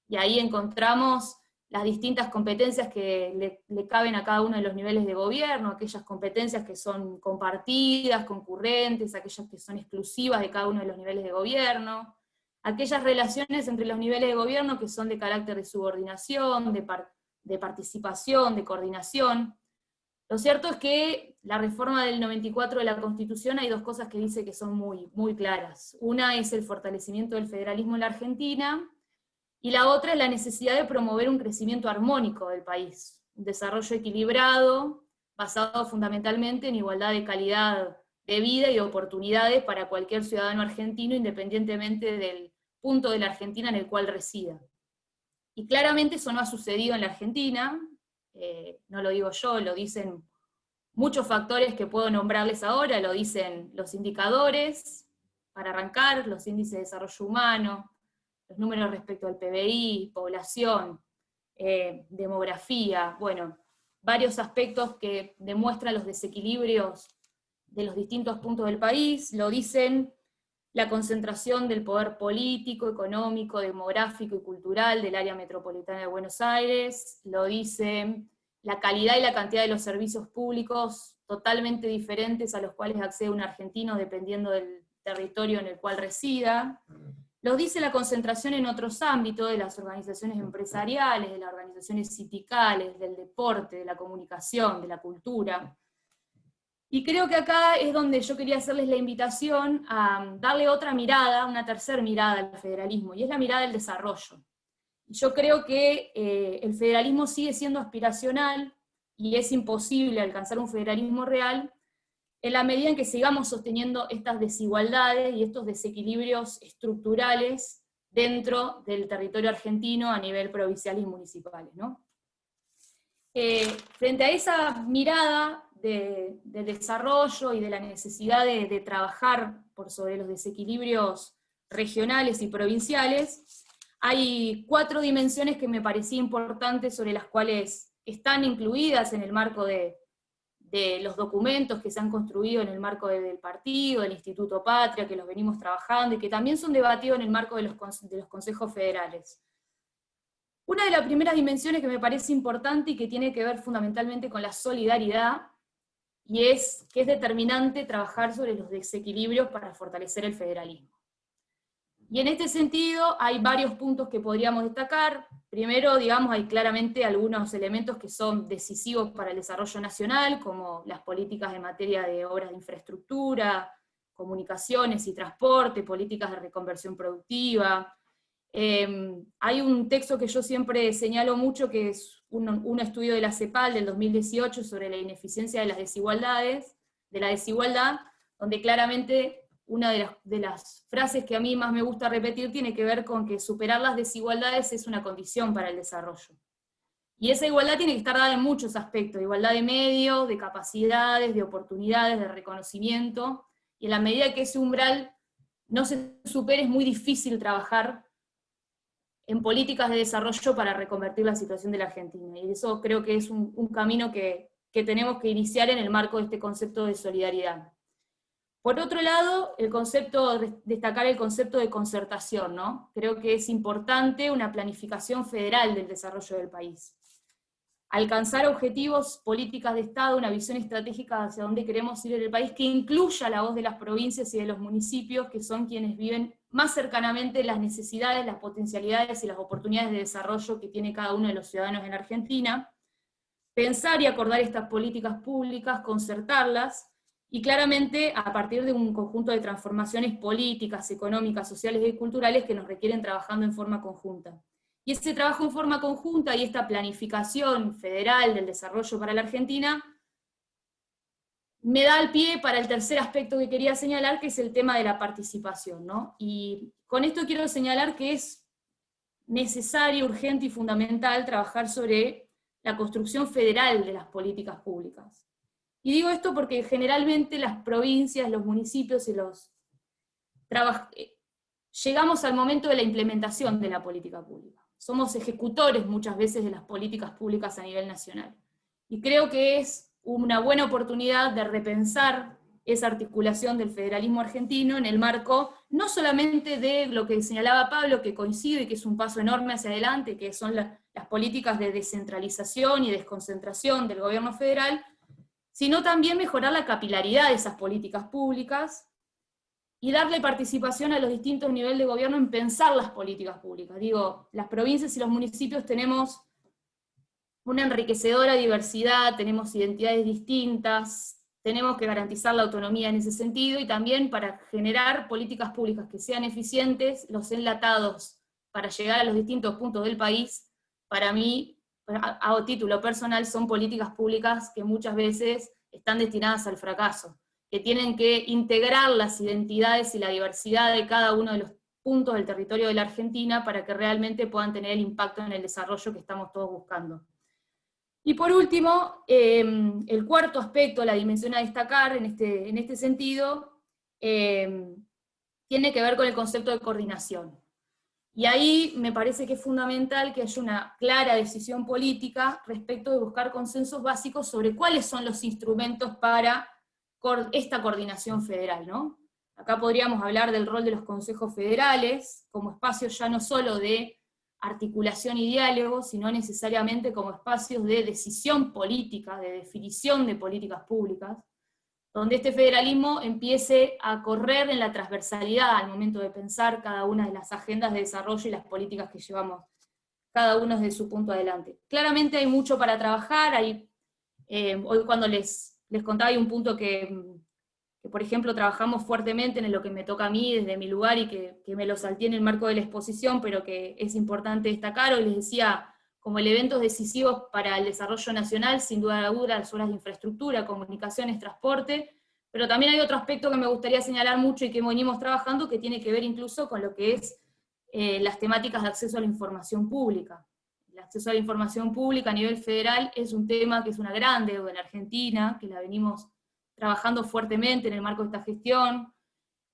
y ahí encontramos las distintas competencias que le caben a cada uno de los niveles de gobierno, aquellas competencias que son compartidas, concurrentes, aquellas que son exclusivas de cada uno de los niveles de gobierno, aquellas relaciones entre los niveles de gobierno que son de carácter de subordinación, de participación, de coordinación. Lo cierto es que la reforma del 94 de la Constitución hay 2 cosas que dice que son muy, muy claras. Una es el fortalecimiento del federalismo en la Argentina, y la otra es la necesidad de promover un crecimiento armónico del país, un desarrollo equilibrado, basado fundamentalmente en igualdad de calidad de vida y de oportunidades para cualquier ciudadano argentino, independientemente del punto de la Argentina en el cual resida. Y claramente eso no ha sucedido en la Argentina, no lo digo yo, lo dicen muchos factores que puedo nombrarles ahora, lo dicen los indicadores, para arrancar, los índices de desarrollo humano, los números respecto al PBI, población, demografía, bueno, varios aspectos que demuestran los desequilibrios de los distintos puntos del país, lo dicen la concentración del poder político, económico, demográfico y cultural del área metropolitana de Buenos Aires, lo dicen la calidad y la cantidad de los servicios públicos totalmente diferentes a los cuales accede un argentino dependiendo del territorio en el cual resida. Lo dice la concentración en otros ámbitos, de las organizaciones empresariales, de las organizaciones sindicales, del deporte, de la comunicación, de la cultura. Y creo que acá es donde yo quería hacerles la invitación a darle otra mirada, una tercera mirada al federalismo, y es la mirada del desarrollo. Y yo creo que el federalismo sigue siendo aspiracional, y es imposible alcanzar un federalismo real en la medida en que sigamos sosteniendo estas desigualdades y estos desequilibrios estructurales dentro del territorio argentino a nivel provincial y municipal, ¿no? Frente a esa mirada de desarrollo y de la necesidad de trabajar por sobre los desequilibrios regionales y provinciales, hay 4 dimensiones que me parecía importantes sobre las cuales están incluidas en el marco de los documentos que se han construido en el marco del partido, del Instituto Patria, que los venimos trabajando, y que también son debatidos en el marco de los consejos federales. Una de las primeras dimensiones que me parece importante y que tiene que ver fundamentalmente con la solidaridad, y es que es determinante trabajar sobre los desequilibrios para fortalecer el federalismo. Y en este sentido hay varios puntos que podríamos destacar. Primero, digamos, hay claramente algunos elementos que son decisivos para el desarrollo nacional, como las políticas en materia de obras de infraestructura, comunicaciones y transporte, políticas de reconversión productiva. Hay un texto que yo siempre señalo mucho, que es un estudio de la CEPAL del 2018 sobre la ineficiencia de las desigualdades, de la desigualdad, donde claramente una de las frases que a mí más me gusta repetir tiene que ver con que superar las desigualdades es una condición para el desarrollo. Y esa igualdad tiene que estar dada en muchos aspectos, igualdad de medios, de capacidades, de oportunidades, de reconocimiento, y en la medida que ese umbral no se supere es muy difícil trabajar en políticas de desarrollo para reconvertir la situación de la Argentina. Y eso creo que es un camino que tenemos que iniciar en el marco de este concepto de solidaridad. Por otro lado, destacar el concepto de concertación, ¿no? Creo que es importante una planificación federal del desarrollo del país. Alcanzar objetivos, políticas de Estado, una visión estratégica hacia dónde queremos ir en el país, que incluya la voz de las provincias y de los municipios, que son quienes viven más cercanamente las necesidades, las potencialidades y las oportunidades de desarrollo que tiene cada uno de los ciudadanos en Argentina. Pensar y acordar estas políticas públicas, concertarlas, y claramente a partir de un conjunto de transformaciones políticas, económicas, sociales y culturales que nos requieren trabajando en forma conjunta. Y ese trabajo en forma conjunta y esta planificación federal del desarrollo para la Argentina me da el pie para el tercer aspecto que quería señalar, que es el tema de la participación, ¿no? Y con esto quiero señalar que es necesario, urgente y fundamental trabajar sobre la construcción federal de las políticas públicas. Y digo esto porque generalmente las provincias, los municipios y llegamos al momento de la implementación de la política pública. Somos ejecutores muchas veces de las políticas públicas a nivel nacional. Y creo que es una buena oportunidad de repensar esa articulación del federalismo argentino en el marco no solamente de lo que señalaba Pablo, que coincide, que es un paso enorme hacia adelante, que son las políticas de descentralización y desconcentración del gobierno federal, sino también mejorar la capilaridad de esas políticas públicas y darle participación a los distintos niveles de gobierno en pensar las políticas públicas. Digo, las provincias y los municipios tenemos una enriquecedora diversidad, tenemos identidades distintas, tenemos que garantizar la autonomía en ese sentido, y también para generar políticas públicas que sean eficientes, los enlatados para llegar a los distintos puntos del país, para mí, a título personal, son políticas públicas que muchas veces están destinadas al fracaso, que tienen que integrar las identidades y la diversidad de cada uno de los puntos del territorio de la Argentina para que realmente puedan tener el impacto en el desarrollo que estamos todos buscando. Y por último, el cuarto aspecto, la dimensión a destacar en este sentido, tiene que ver con el concepto de coordinación. Y ahí me parece que es fundamental que haya una clara decisión política respecto de buscar consensos básicos sobre cuáles son los instrumentos para esta coordinación federal, ¿no? Acá podríamos hablar del rol de los consejos federales, como espacios ya no solo de articulación y diálogo, sino necesariamente como espacios de decisión política, de definición de políticas públicas, donde este federalismo empiece a correr en la transversalidad al momento de pensar cada una de las agendas de desarrollo y las políticas que llevamos cada uno desde su punto adelante. Claramente hay mucho para trabajar, hoy cuando les contaba hay un punto que, por ejemplo, trabajamos fuertemente en lo que me toca a mí desde mi lugar y que me lo salté en el marco de la exposición, pero que es importante destacar. Hoy les decía, como elementos decisivos para el desarrollo nacional, sin duda alguna, las obras de infraestructura, comunicaciones, transporte, pero también hay otro aspecto que me gustaría señalar mucho y que venimos trabajando, que tiene que ver incluso con lo que es las temáticas de acceso a la información pública. El acceso a la información pública a nivel federal es un tema que es una gran deuda en Argentina, que la venimos trabajando fuertemente en el marco de esta gestión.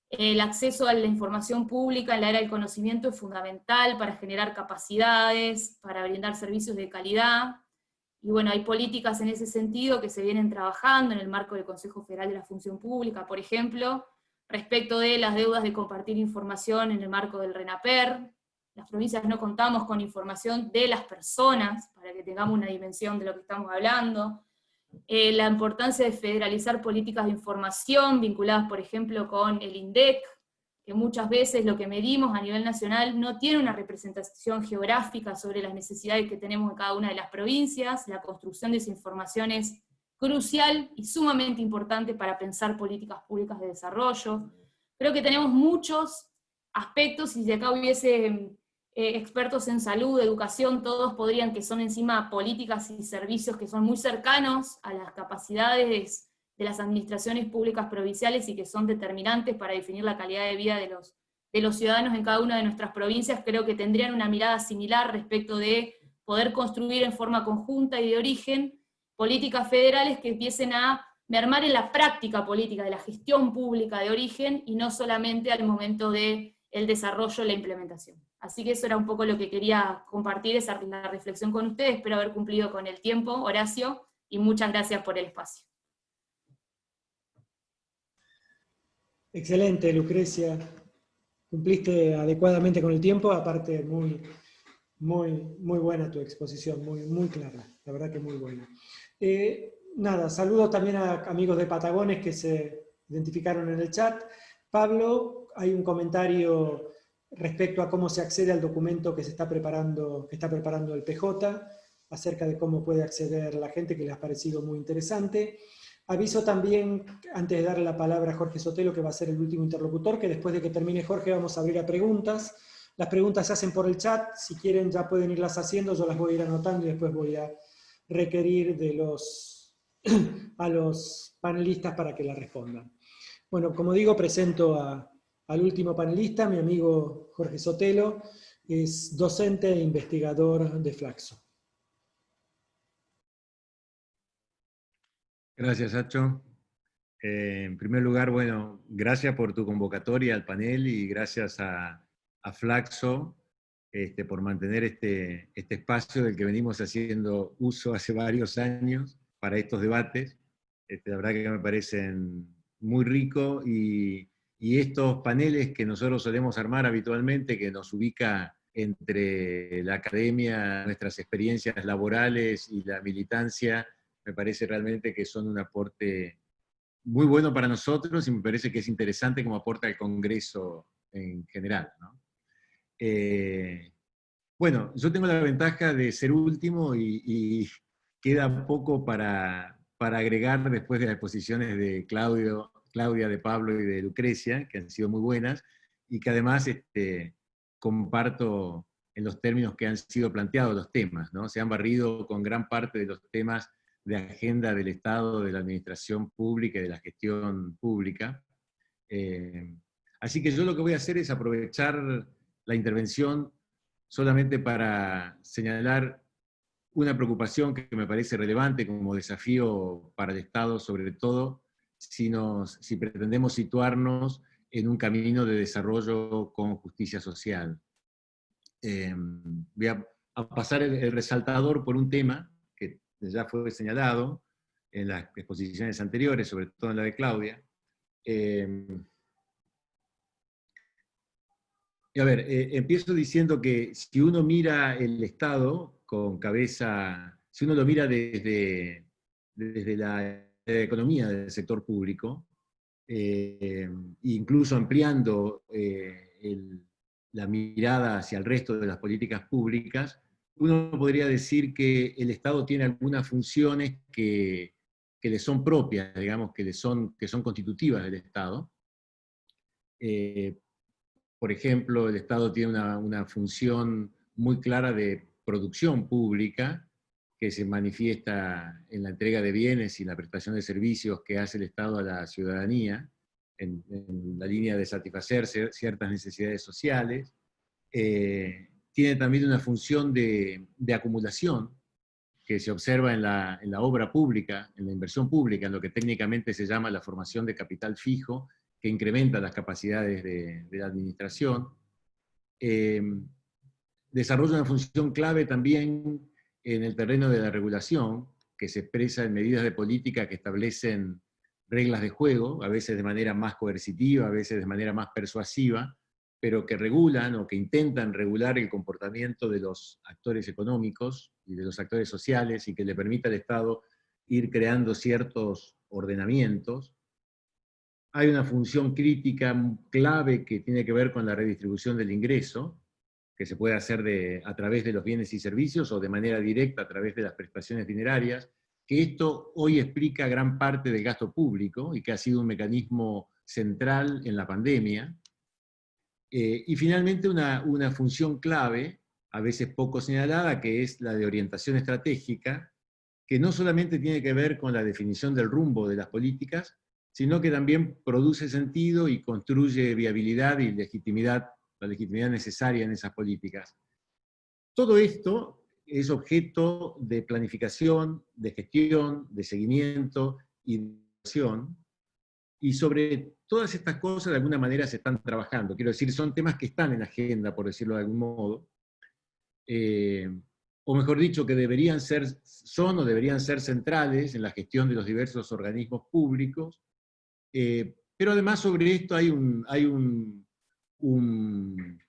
El acceso a la información pública en la era del conocimiento es fundamental para generar capacidades, para brindar servicios de calidad, y bueno, hay políticas en ese sentido que se vienen trabajando en el marco del Consejo Federal de la Función Pública, por ejemplo, respecto de las deudas de compartir información en el marco del RENAPER. Las provincias no contamos con información de las personas, para que tengamos una dimensión de lo que estamos hablando. La importancia de federalizar políticas de información vinculadas, por ejemplo, con el INDEC, que muchas veces lo que medimos a nivel nacional no tiene una representación geográfica sobre las necesidades que tenemos en cada una de las provincias. La construcción de esa información es crucial y sumamente importante para pensar políticas públicas de desarrollo. Creo que tenemos muchos aspectos, y si acá hubiese expertos en salud, educación, todos podrían, que son encima políticas y servicios que son muy cercanos a las capacidades de las administraciones públicas provinciales y que son determinantes para definir la calidad de vida de los ciudadanos en cada una de nuestras provincias. Creo que tendrían una mirada similar respecto de poder construir en forma conjunta y de origen políticas federales que empiecen a mermar en la práctica política de la gestión pública de origen, y no solamente al momento del desarrollo y la implementación. Así que eso era un poco lo que quería compartir, la reflexión con ustedes. Espero haber cumplido con el tiempo, Horacio, y muchas gracias por el espacio. Excelente, Lucrecia. Cumpliste adecuadamente con el tiempo, aparte muy buena tu exposición, muy clara, la verdad que muy buena. Nada, saludos también a amigos de Patagones que se identificaron en el chat. Pablo, hay un comentario respecto a cómo se accede al documento que está preparando el PJ, acerca de cómo puede acceder la gente, que les ha parecido muy interesante. Aviso también, antes de darle la palabra a Jorge Sotelo, que va a ser el último interlocutor, que después de que termine Jorge vamos a abrir a preguntas. Las preguntas se hacen por el chat, si quieren ya pueden irlas haciendo, yo las voy a ir anotando y después voy a requerir a los panelistas para que las respondan. Bueno, como digo, presento al último panelista, mi amigo Jorge Sotelo, es docente e investigador de Flaxo. Gracias, Sacho. En primer lugar, bueno, gracias por tu convocatoria al panel y gracias a Flaxo por mantener este espacio del que venimos haciendo uso hace varios años para estos debates. La verdad que me parecen muy ricos, y estos paneles que nosotros solemos armar habitualmente, que nos ubica entre la academia, nuestras experiencias laborales y la militancia, me parece realmente que son un aporte muy bueno para nosotros, y me parece que es interesante como aporta al Congreso en general, ¿no? Bueno, yo tengo la ventaja de ser último y queda poco para agregar después de las exposiciones de Claudia, de Pablo y de Lucrecia, que han sido muy buenas, y que además comparto en los términos que han sido planteados los temas, ¿no? Se han barrido con gran parte de los temas de agenda del Estado, de la administración pública y de la gestión pública. Así que yo lo que voy a hacer es aprovechar la intervención solamente para señalar una preocupación que me parece relevante como desafío para el Estado, sobre todo si pretendemos situarnos en un camino de desarrollo con justicia social. Voy a pasar el resaltador por un tema que ya fue señalado en las exposiciones anteriores, sobre todo en la de Claudia. A ver, empiezo diciendo que si uno mira el Estado con cabeza, si uno lo mira desde la economía del sector público, incluso ampliando la mirada hacia el resto de las políticas públicas, uno podría decir que el Estado tiene algunas funciones que le son propias, digamos, que son constitutivas del Estado. Por ejemplo, el Estado tiene una función muy clara de producción pública, que se manifiesta en la entrega de bienes y la prestación de servicios que hace el Estado a la ciudadanía, en la línea de satisfacer ciertas necesidades sociales. Tiene también una función de acumulación, que se observa en la obra pública, en la inversión pública, en lo que técnicamente se llama la formación de capital fijo, que incrementa las capacidades de la administración. Desarrolla una función clave también en el terreno de la regulación, que se expresa en medidas de política que establecen reglas de juego, a veces de manera más coercitiva, a veces de manera más persuasiva, pero que regulan o que intentan regular el comportamiento de los actores económicos y de los actores sociales, y que le permita al Estado ir creando ciertos ordenamientos. Hay una función crítica clave que tiene que ver con la redistribución del ingreso, que se puede hacer a través de los bienes y servicios o de manera directa a través de las prestaciones dinerarias, que esto hoy explica gran parte del gasto público y que ha sido un mecanismo central en la pandemia. Y finalmente una función clave, a veces poco señalada, que es la de orientación estratégica, que no solamente tiene que ver con la definición del rumbo de las políticas, sino que también produce sentido y construye viabilidad y legitimidad, la legitimidad necesaria en esas políticas. Todo esto es objeto de planificación, de gestión, de seguimiento y de acción, y sobre todas estas cosas de alguna manera se están trabajando. Quiero decir, son temas que están en la agenda, por decirlo de algún modo, o mejor dicho, que son o deberían ser centrales en la gestión de los diversos organismos públicos, pero además sobre esto hay un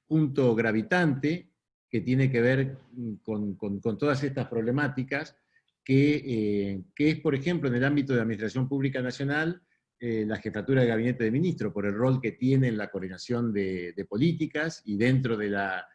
punto gravitante que tiene que ver con todas estas problemáticas, que es, por ejemplo, en el ámbito de la Administración Pública Nacional, la jefatura de gabinete de ministro, por el rol que tiene en la coordinación de políticas, y dentro de la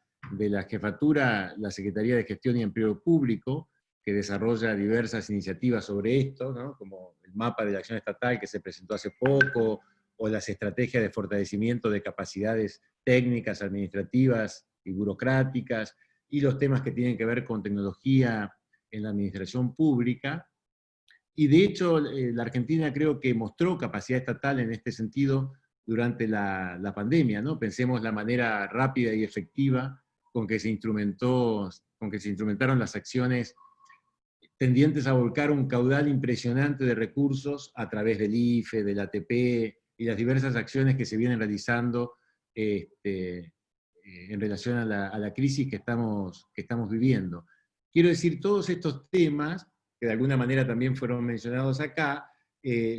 jefatura, la Secretaría de Gestión y Empleo Público, que desarrolla diversas iniciativas sobre esto, ¿no? Como el mapa de la acción estatal que se presentó hace poco, o las estrategias de fortalecimiento de capacidades técnicas, administrativas y burocráticas, y los temas que tienen que ver con tecnología en la administración pública. Y de hecho, la Argentina creo que mostró capacidad estatal en este sentido durante la pandemia, ¿no? Pensemos la manera rápida y efectiva con que se instrumentaron las acciones tendientes a volcar un caudal impresionante de recursos a través del IFE, del ATP, y las diversas acciones que se vienen realizando en relación a la crisis que estamos viviendo. Quiero decir, todos estos temas, que de alguna manera también fueron mencionados acá,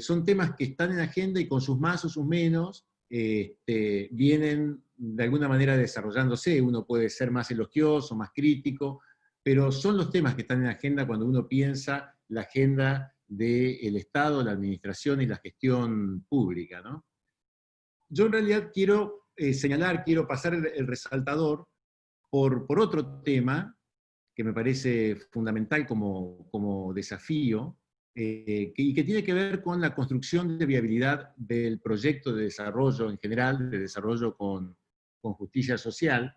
son temas que están en agenda y con sus más o sus menos vienen de alguna manera desarrollándose. Uno puede ser más elogioso, más crítico, pero son los temas que están en agenda cuando uno piensa la agenda del Estado, la administración y la gestión pública, ¿no? Yo en realidad quiero quiero pasar el resaltador por otro tema que me parece fundamental como desafío, y que tiene que ver con la construcción de viabilidad del proyecto de desarrollo en general, de desarrollo con justicia social.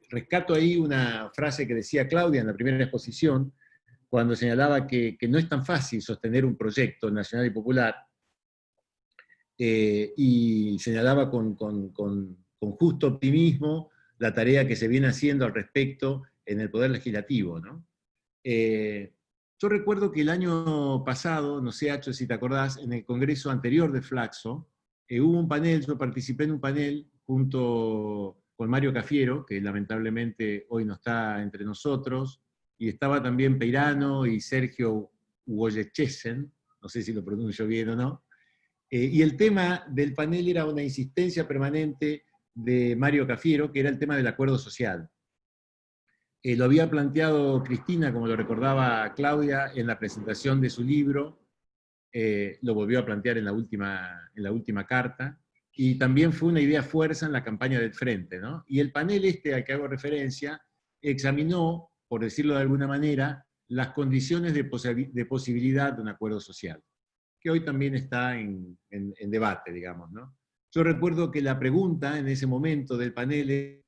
Rescato ahí una frase que decía Claudia en la primera exposición, cuando señalaba que no es tan fácil sostener un proyecto nacional y popular, y señalaba con justo optimismo la tarea que se viene haciendo al respecto en el Poder Legislativo, ¿no? Yo recuerdo que el año pasado, no sé, Acho, si te acordás, en el congreso anterior de Flaxo, hubo un panel, yo participé en un panel junto con Mario Cafiero, que lamentablemente hoy no está entre nosotros, y estaba también Peirano y Sergio Ugoyechesen, no sé si lo pronuncio bien o no, y el tema del panel era una insistencia permanente de Mario Cafiero, que era el tema del acuerdo social. Lo había planteado Cristina, como lo recordaba Claudia, en la presentación de su libro, lo volvió a plantear en la última carta, y también fue una idea fuerza en la campaña del Frente, ¿no? Y el panel al que hago referencia examinó, por decirlo de alguna manera, las condiciones de posibilidad de un acuerdo social, que hoy también está en debate, digamos, ¿no? Yo recuerdo que la pregunta en ese momento del panel es: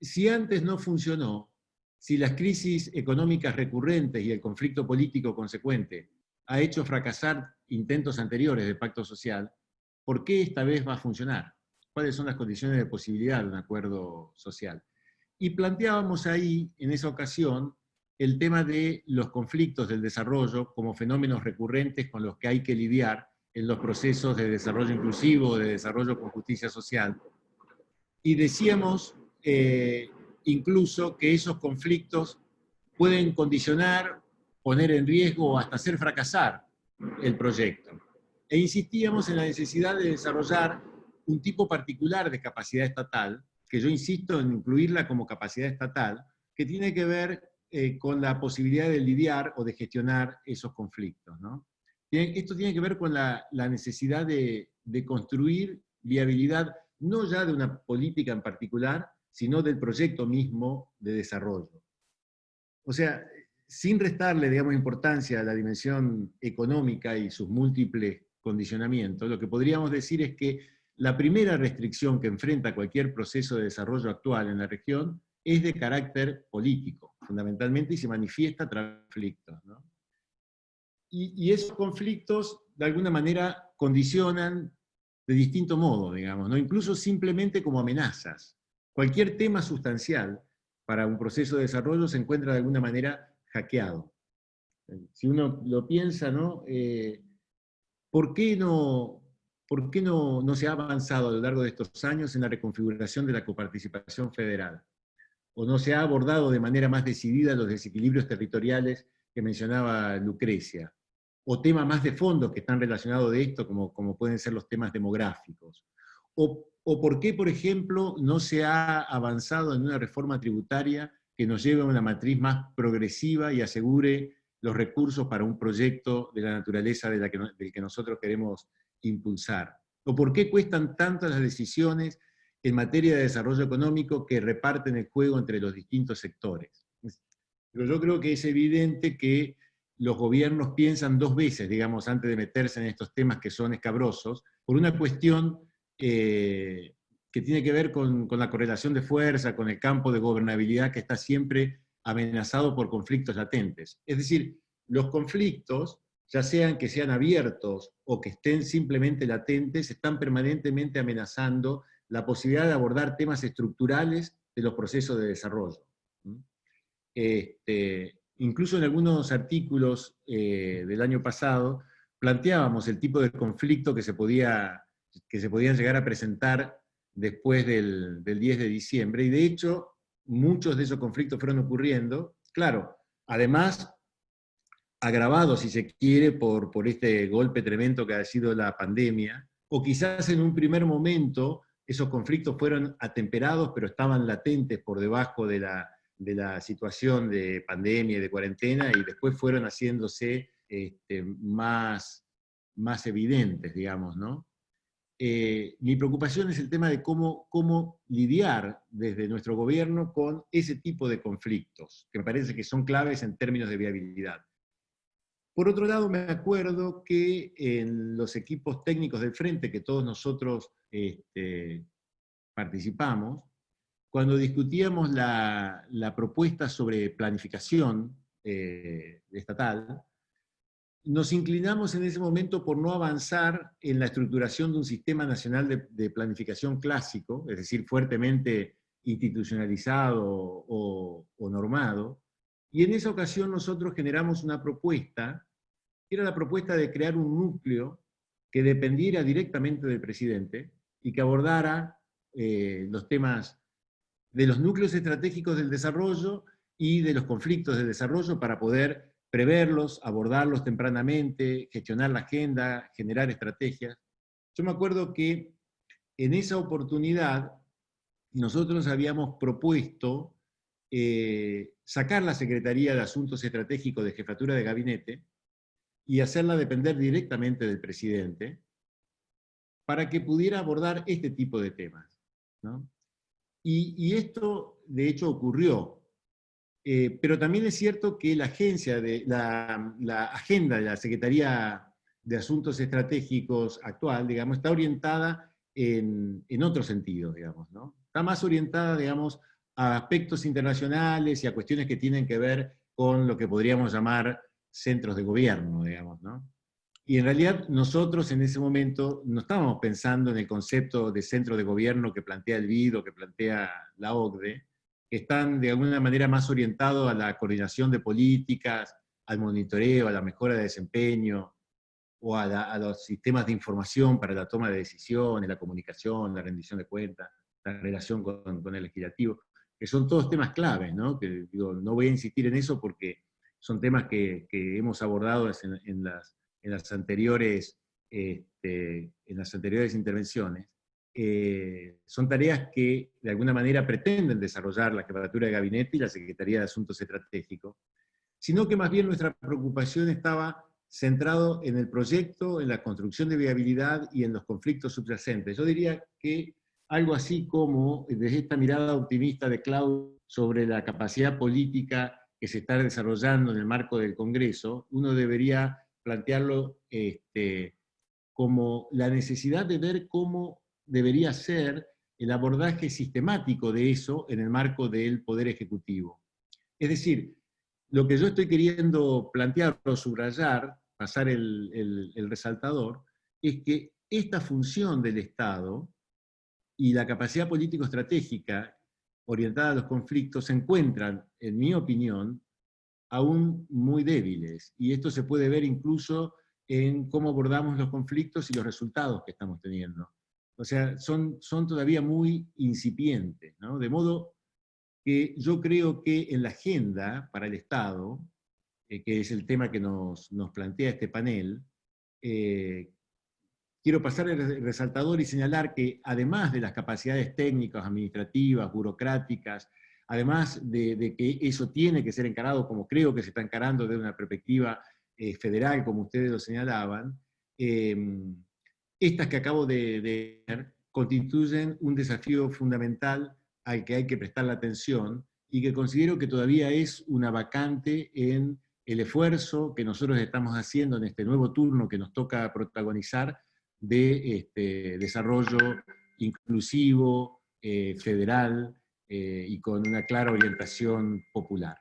si antes no funcionó, si las crisis económicas recurrentes y el conflicto político consecuente ha hecho fracasar intentos anteriores de pacto social, ¿por qué esta vez va a funcionar? ¿Cuáles son las condiciones de posibilidad de un acuerdo social? Y planteábamos ahí, en esa ocasión, el tema de los conflictos del desarrollo como fenómenos recurrentes con los que hay que lidiar en los procesos de desarrollo inclusivo, de desarrollo con justicia social. Y decíamos incluso que esos conflictos pueden condicionar, poner en riesgo o hasta hacer fracasar el proyecto. E insistíamos en la necesidad de desarrollar un tipo particular de capacidad estatal, que yo insisto en incluirla como capacidad estatal, que tiene que ver con la posibilidad de lidiar o de gestionar esos conflictos, ¿no? Esto tiene que ver con la necesidad de construir viabilidad, no ya de una política en particular, sino del proyecto mismo de desarrollo. O sea, sin restarle, digamos, importancia a la dimensión económica y sus múltiples condicionamientos, lo que podríamos decir es que la primera restricción que enfrenta cualquier proceso de desarrollo actual en la región es de carácter político, fundamentalmente, y se manifiesta a través de conflictos, ¿no? Y esos conflictos, de alguna manera, condicionan de distinto modo, digamos, ¿no? Incluso simplemente como amenazas. Cualquier tema sustancial para un proceso de desarrollo se encuentra de alguna manera hackeado. Si uno lo piensa, ¿no? ¿Por qué no se ha avanzado a lo largo de estos años en la reconfiguración de la coparticipación federal? ¿O no se ha abordado de manera más decidida los desequilibrios territoriales que mencionaba Lucrecia? O temas más de fondo que están relacionados de esto, como pueden ser los temas demográficos. O por qué, por ejemplo, no se ha avanzado en una reforma tributaria que nos lleve a una matriz más progresiva y asegure los recursos para un proyecto de la naturaleza del que nosotros queremos impulsar. O por qué cuestan tantas las decisiones en materia de desarrollo económico que reparten el juego entre los distintos sectores. Pero yo creo que es evidente que los gobiernos piensan dos veces, digamos, antes de meterse en estos temas que son escabrosos, por una cuestión que tiene que ver con la correlación de fuerza, con el campo de gobernabilidad que está siempre amenazado por conflictos latentes. Es decir, los conflictos, ya sean que sean abiertos o que estén simplemente latentes, están permanentemente amenazando la posibilidad de abordar temas estructurales de los procesos de desarrollo. Incluso en algunos artículos del año pasado planteábamos el tipo de conflicto que se podían llegar a presentar después del 10 de diciembre, y de hecho muchos de esos conflictos fueron ocurriendo, claro, además agravados, si se quiere, por este golpe tremendo que ha sido la pandemia, o quizás en un primer momento esos conflictos fueron atemperados, pero estaban latentes por debajo de la situación de pandemia y de cuarentena, y después fueron haciéndose más evidentes, digamos, ¿no? Mi preocupación es el tema de cómo lidiar desde nuestro gobierno con ese tipo de conflictos, que me parece que son claves en términos de viabilidad. Por otro lado, me acuerdo que en los equipos técnicos del Frente, que todos nosotros participamos, cuando discutíamos la propuesta sobre planificación estatal, nos inclinamos en ese momento por no avanzar en la estructuración de un sistema nacional de planificación clásico, es decir, fuertemente institucionalizado o normado, y en esa ocasión nosotros generamos una propuesta, que era la propuesta de crear un núcleo que dependiera directamente del presidente y que abordara los temas de los núcleos estratégicos del desarrollo y de los conflictos de desarrollo para poder preverlos, abordarlos tempranamente, gestionar la agenda, generar estrategias. Yo me acuerdo que en esa oportunidad nosotros habíamos propuesto sacar la Secretaría de Asuntos Estratégicos de Jefatura de Gabinete y hacerla depender directamente del presidente para que pudiera abordar este tipo de temas, ¿no? Y esto, de hecho, ocurrió. Pero también es cierto que la agenda de la Secretaría de Asuntos Estratégicos actual, digamos, está orientada en otro sentido, digamos, ¿no? Está más orientada, digamos, a aspectos internacionales y a cuestiones que tienen que ver con lo que podríamos llamar centros de gobierno, digamos, ¿no? Y en realidad nosotros en ese momento no estábamos pensando en el concepto de centro de gobierno que plantea el BID o que plantea la OCDE, que están de alguna manera más orientados a la coordinación de políticas, al monitoreo, a la mejora de desempeño, o a los sistemas de información para la toma de decisiones, la comunicación, la rendición de cuentas, la relación con el legislativo, que son todos temas claves, ¿no? Que, digo, no voy a insistir en eso porque son temas que hemos abordado en las anteriores intervenciones. Son tareas que de alguna manera pretenden desarrollar la Jefatura de Gabinete y la Secretaría de Asuntos Estratégicos, sino que más bien nuestra preocupación estaba centrado en el proyecto, en la construcción de viabilidad y en los conflictos subyacentes. Yo diría que algo así como, desde esta mirada optimista de Claudio sobre la capacidad política que se está desarrollando en el marco del Congreso, uno debería plantearlo como la necesidad de ver cómo debería ser el abordaje sistemático de eso en el marco del Poder Ejecutivo. Es decir, lo que yo estoy queriendo plantear o subrayar, pasar el resaltador, es que esta función del Estado y la capacidad político-estratégica orientada a los conflictos se encuentran, en mi opinión, aún muy débiles. Y esto se puede ver incluso en cómo abordamos los conflictos y los resultados que estamos teniendo. O sea, son todavía muy incipientes, ¿no? De modo que yo creo que en la agenda para el Estado, que es el tema que nos plantea este panel, quiero pasar el resaltador y señalar que además de las capacidades técnicas, administrativas, burocráticas, además de que eso tiene que ser encarado como creo que se está encarando desde una perspectiva federal, como ustedes lo señalaban, estas que acabo de ver constituyen un desafío fundamental al que hay que prestar la atención y que considero que todavía es una vacante en el esfuerzo que nosotros estamos haciendo en este nuevo turno que nos toca protagonizar de desarrollo inclusivo, federal y con una clara orientación popular.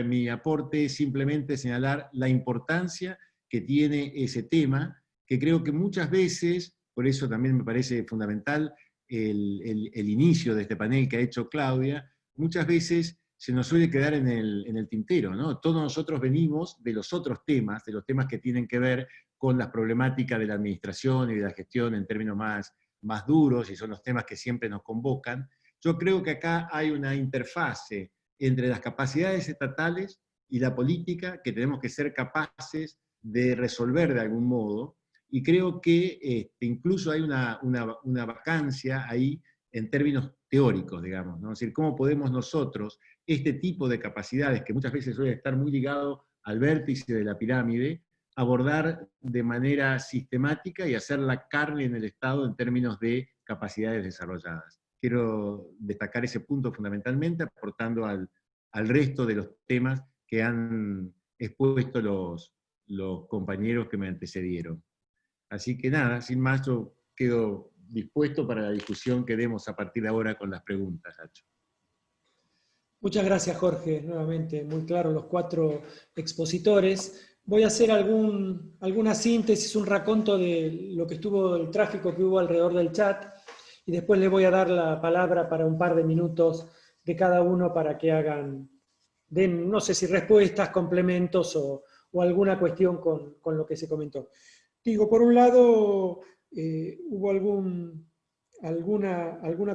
Mi aporte es simplemente señalar la importancia que tiene ese tema, que creo que muchas veces, por eso también me parece fundamental el inicio de este panel que ha hecho Claudia, muchas veces se nos suele quedar en el tintero, ¿no? Todos nosotros venimos de los otros temas, de los temas que tienen que ver con las problemáticas de la administración y de la gestión en términos más duros, y son los temas que siempre nos convocan. Yo creo que acá hay una interfase entre las capacidades estatales y la política que tenemos que ser capaces de resolver de algún modo, y creo que incluso hay una vacancia ahí en términos teóricos, digamos, ¿no? Es decir, cómo podemos nosotros, este tipo de capacidades, que muchas veces suele estar muy ligado al vértice de la pirámide, abordar de manera sistemática y hacer la carne en el Estado en términos de capacidades desarrolladas. Quiero destacar ese punto fundamentalmente, aportando al resto de los temas que han expuesto los compañeros que me antecedieron. Así que nada, sin más, yo quedo dispuesto para la discusión que demos a partir de ahora con las preguntas, Nacho. Muchas gracias, Jorge. Nuevamente, muy claro los 4 expositores. Voy a hacer alguna síntesis, un raconto de lo que estuvo, el tráfico que hubo alrededor del chat, y después les voy a dar la palabra para un par de minutos de cada uno para que den, no sé si respuestas, complementos o alguna cuestión con lo que se comentó. Digo, por un lado, hubo alguna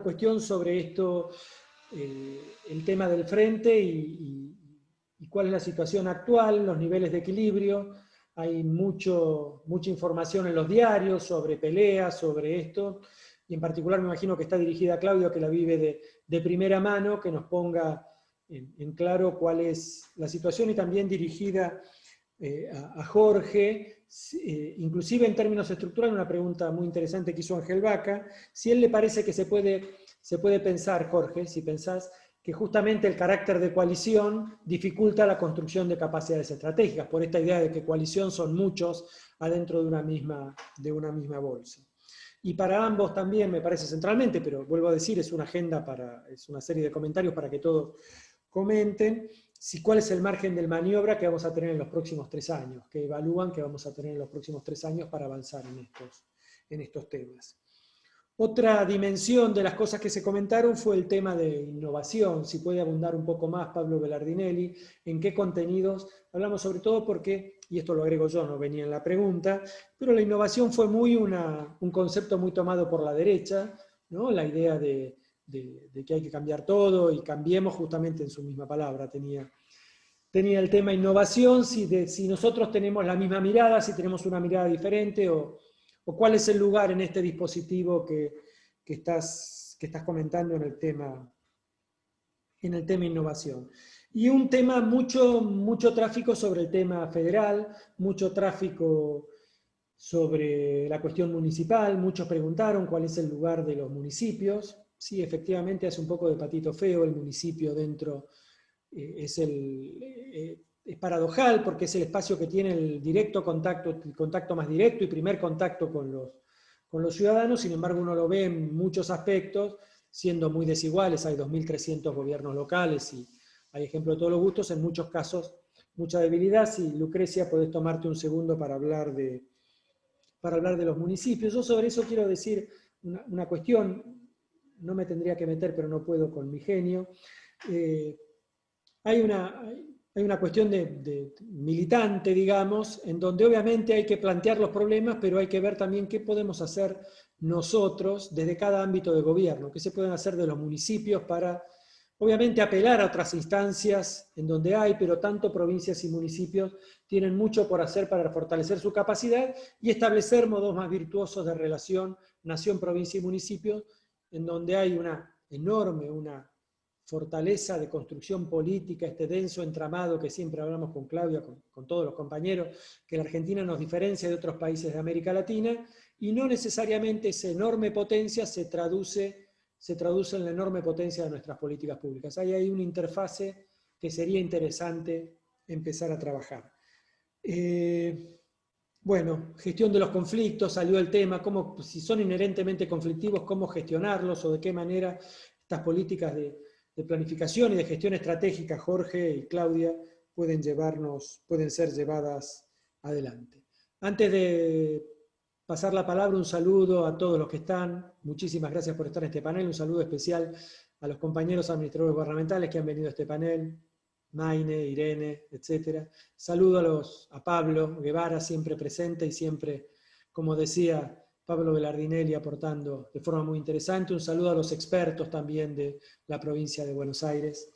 cuestión sobre esto, el tema del frente y cuál es la situación actual, los niveles de equilibrio. Hay mucha información en los diarios sobre peleas, sobre esto, y en particular me imagino que está dirigida a Claudio, que la vive de primera mano, que nos ponga en claro cuál es la situación, y también dirigida a Jorge, inclusive en términos estructurales, una pregunta muy interesante que hizo Ángel Vaca, si él le parece que se puede pensar, Jorge, si pensás que justamente el carácter de coalición dificulta la construcción de capacidades estratégicas, por esta idea de que coalición son muchos adentro de una misma bolsa. Y para ambos también me parece centralmente, pero vuelvo a decir, es una agenda, es una serie de comentarios para que todos comenten, cuál es el margen de maniobra que vamos a tener en los próximos 3 años, que evalúan que vamos a tener en los próximos 3 años para avanzar en estos temas. Otra dimensión de las cosas que se comentaron fue el tema de innovación. Si puede abundar un poco más Pablo Belardinelli, en qué contenidos. Hablamos sobre todo porque y esto lo agrego yo, no venía en la pregunta, pero la innovación fue muy un concepto muy tomado por la derecha, ¿no? La idea de que hay que cambiar todo y cambiemos justamente en su misma palabra, tenía el tema innovación, si nosotros tenemos la misma mirada, si tenemos una mirada diferente, o cuál es el lugar en este dispositivo que estás comentando en el tema innovación. Y un tema, mucho tráfico sobre el tema federal, mucho tráfico sobre la cuestión municipal, muchos preguntaron cuál es el lugar de los municipios. Sí, efectivamente hace un poco de patito feo el municipio dentro. Es paradojal porque es el espacio que tiene el contacto más directo y primer contacto con los ciudadanos. Sin embargo, uno lo ve en muchos aspectos siendo muy desiguales. Hay 2.300 gobiernos locales y hay ejemplo de todos los gustos, en muchos casos mucha debilidad. Si Lucrecia, podés tomarte un segundo para hablar de los municipios. Yo sobre eso quiero decir una cuestión, no me tendría que meter, pero no puedo con mi genio. Hay una cuestión de militante, digamos, en donde obviamente hay que plantear los problemas, pero hay que ver también qué podemos hacer nosotros desde cada ámbito de gobierno, qué se pueden hacer de los municipios para, obviamente, apelar a otras instancias en donde hay, pero tanto provincias y municipios tienen mucho por hacer para fortalecer su capacidad y establecer modos más virtuosos de relación nación, provincia y municipio, en donde hay una fortaleza de construcción política, este denso entramado que siempre hablamos con Claudia, con todos los compañeros, que la Argentina nos diferencia de otros países de América Latina, y no necesariamente esa enorme potencia se traduce en la enorme potencia de nuestras políticas públicas. Hay una interfase que sería interesante empezar a trabajar. Bueno, gestión de los conflictos, salió el tema, si son inherentemente conflictivos, cómo gestionarlos o de qué manera estas políticas de planificación y de gestión estratégica, Jorge y Claudia, pueden ser llevadas adelante. Antes de pasar la palabra, un saludo a todos los que están. Muchísimas gracias por estar en este panel. Un saludo especial a los compañeros administradores gubernamentales que han venido a este panel, Maine, Irene, etc. Saludo a Pablo Guevara, siempre presente y siempre, como decía Pablo Belardinelli, aportando de forma muy interesante. Un saludo a los expertos también de la provincia de Buenos Aires.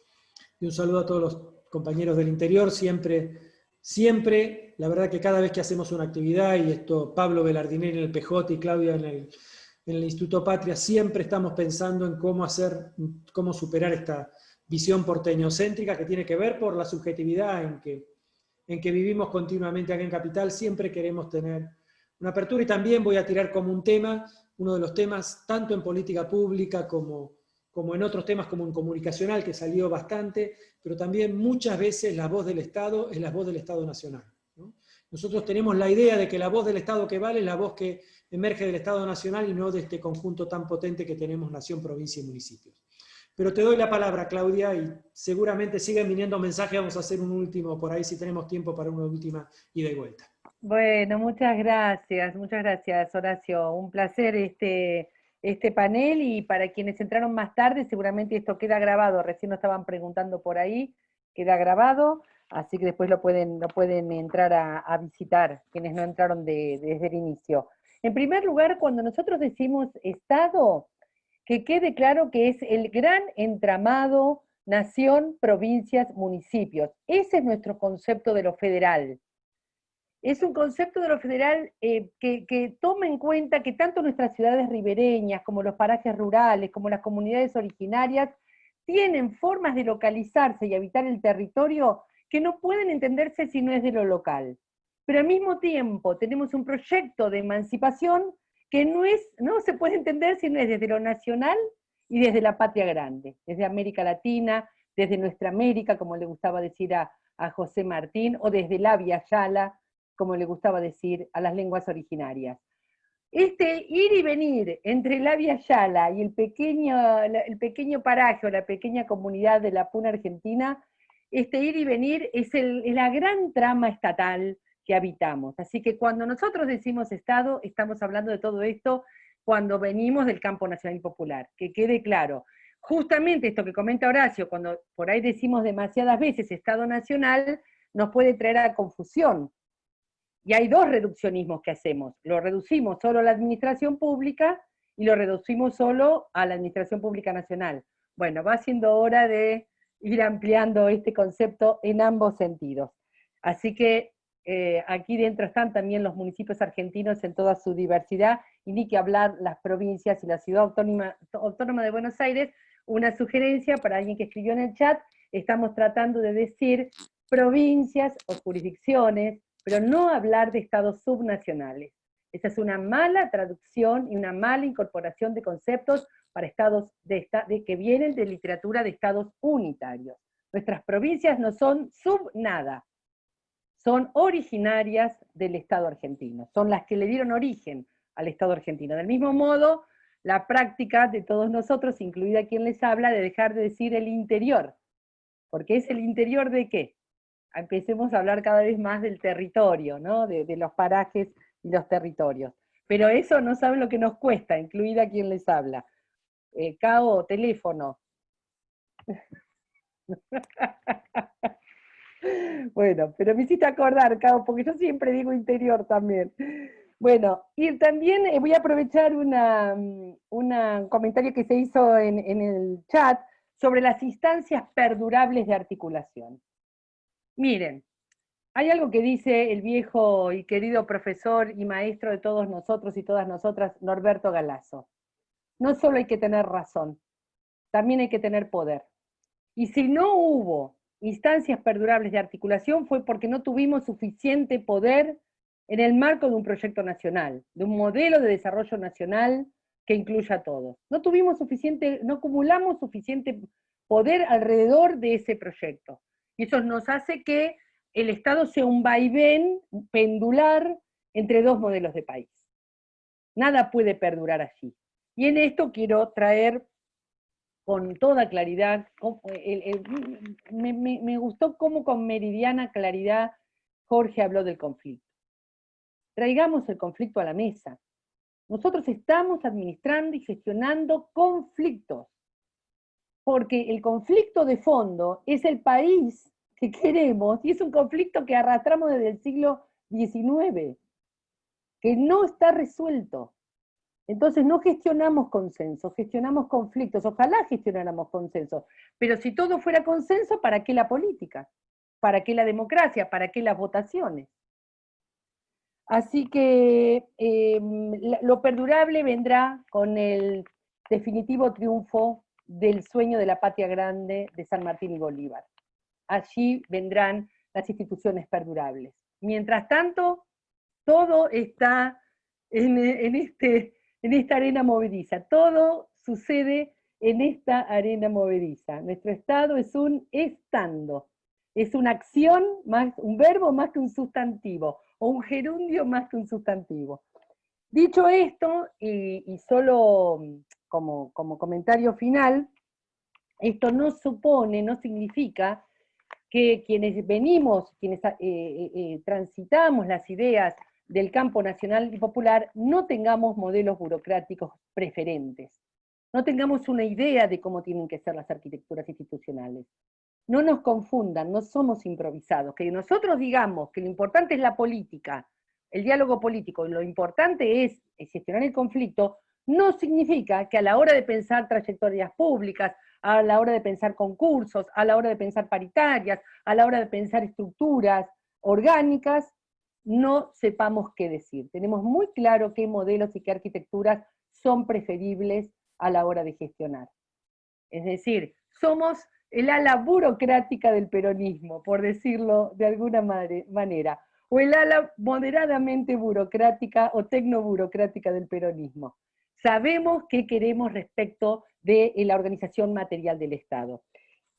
Y un saludo a todos los compañeros del interior, siempre, la verdad que cada vez que hacemos una actividad, y esto Pablo Belardinelli en el PJ y Claudia en el Instituto Patria, siempre estamos pensando en cómo superar esta visión porteñocéntrica que tiene que ver por la subjetividad en que vivimos continuamente acá en Capital. Siempre queremos tener una apertura, y también voy a tirar como un tema, uno de los temas, tanto en política pública como en otros temas como en comunicacional, que salió bastante, pero también muchas veces la voz del Estado es la voz del Estado Nacional, ¿no? Nosotros tenemos la idea de que la voz del Estado que vale es la voz que emerge del Estado Nacional y no de este conjunto tan potente que tenemos nación, provincia y municipios. Pero te doy la palabra, Claudia, y seguramente siguen viniendo mensajes. Vamos a hacer un último, por ahí si tenemos tiempo para una última ida y vuelta. Bueno, muchas gracias, Horacio. Un placer este panel, y para quienes entraron más tarde, seguramente esto queda grabado. Recién nos estaban preguntando por ahí, queda grabado, así que después lo pueden entrar a visitar, quienes no entraron desde el inicio. En primer lugar, cuando nosotros decimos Estado, que quede claro que es el gran entramado nación, provincias, municipios. Ese es nuestro concepto de lo federal. Es un concepto de lo federal que toma en cuenta que tanto nuestras ciudades ribereñas, como los parajes rurales, como las comunidades originarias, tienen formas de localizarse y habitar el territorio que no pueden entenderse si no es de lo local. Pero al mismo tiempo tenemos un proyecto de emancipación que no se puede entender si no es desde lo nacional y desde la patria grande, desde América Latina, desde nuestra América, como le gustaba decir a José Martín, o desde la Via Yala, como le gustaba decir a las lenguas originarias. Este ir y venir entre la Via Yala y el pequeño paraje o la pequeña comunidad de la Puna Argentina, este ir y venir es la gran trama estatal que habitamos. Así que cuando nosotros decimos Estado, estamos hablando de todo esto cuando venimos del campo nacional y popular, que quede claro. Justamente esto que comenta Horacio, cuando por ahí decimos demasiadas veces Estado Nacional, nos puede traer a confusión, Y hay dos reduccionismos que hacemos. Lo reducimos solo a la administración pública y lo reducimos solo a la administración pública nacional. Bueno, va siendo hora de ir ampliando este concepto en ambos sentidos. Así que aquí dentro están también los municipios argentinos en toda su diversidad, y ni que hablar las provincias y la Ciudad Autónoma de Buenos Aires. Una sugerencia para alguien que escribió en el chat: estamos tratando de decir provincias o jurisdicciones, pero no hablar de estados subnacionales. Esa es una mala traducción y una mala incorporación de conceptos para estados que vienen de literatura de estados unitarios. Nuestras provincias no son sub-nada, son originarias del Estado argentino, son las que le dieron origen al Estado argentino. Del mismo modo, la práctica de todos nosotros, incluida quien les habla, de dejar de decir el interior, porque es el interior ¿de qué? Empecemos a hablar cada vez más del territorio, ¿no? de los parajes y los territorios. Pero eso no saben lo que nos cuesta, incluida quien les habla. Cao, teléfono. Bueno, pero me hiciste acordar, Cao, porque yo siempre digo interior también. Bueno, y también voy a aprovechar un comentario que se hizo en el chat sobre las instancias perdurables de articulación. Miren, hay algo que dice el viejo y querido profesor y maestro de todos nosotros y todas nosotras, Norberto Galasso. No solo hay que tener razón, también hay que tener poder. Y si no hubo instancias perdurables de articulación fue porque no tuvimos suficiente poder en el marco de un proyecto nacional, de un modelo de desarrollo nacional que incluya a todos. No acumulamos suficiente poder alrededor de ese proyecto. Y eso nos hace que el Estado sea un vaivén pendular entre dos modelos de país. Nada puede perdurar allí. Y en esto quiero traer con toda claridad, me gustó cómo con meridiana claridad Jorge habló del conflicto. Traigamos el conflicto a la mesa. Nosotros estamos administrando y gestionando conflictos, porque el conflicto de fondo es el país que queremos, y es un conflicto que arrastramos desde el siglo XIX, que no está resuelto. Entonces no gestionamos consensos, gestionamos conflictos. Ojalá gestionáramos consensos, pero si todo fuera consenso, ¿para qué la política? ¿Para qué la democracia? ¿Para qué las votaciones? Así que lo perdurable vendrá con el definitivo triunfo del sueño de la patria grande de San Martín y Bolívar. Allí vendrán las instituciones perdurables. Mientras tanto, todo está en esta arena movediza, todo sucede en esta arena movediza. Nuestro Estado es un estando, es una acción, un verbo más que un sustantivo, o un gerundio más que un sustantivo. Dicho esto, y solo como comentario final, esto no significa que quienes transitamos las ideas del campo nacional y popular, no tengamos modelos burocráticos preferentes, no tengamos una idea de cómo tienen que ser las arquitecturas institucionales. No nos confundan, no somos improvisados. Que nosotros digamos que lo importante es la política, el diálogo político, y lo importante es gestionar el conflicto, no significa que a la hora de pensar trayectorias públicas, a la hora de pensar concursos, a la hora de pensar paritarias, a la hora de pensar estructuras orgánicas, no sepamos qué decir. Tenemos muy claro qué modelos y qué arquitecturas son preferibles a la hora de gestionar. Es decir, somos el ala burocrática del peronismo, por decirlo de alguna manera, o el ala moderadamente burocrática o tecnoburocrática del peronismo. Sabemos qué queremos respecto de la organización material del Estado.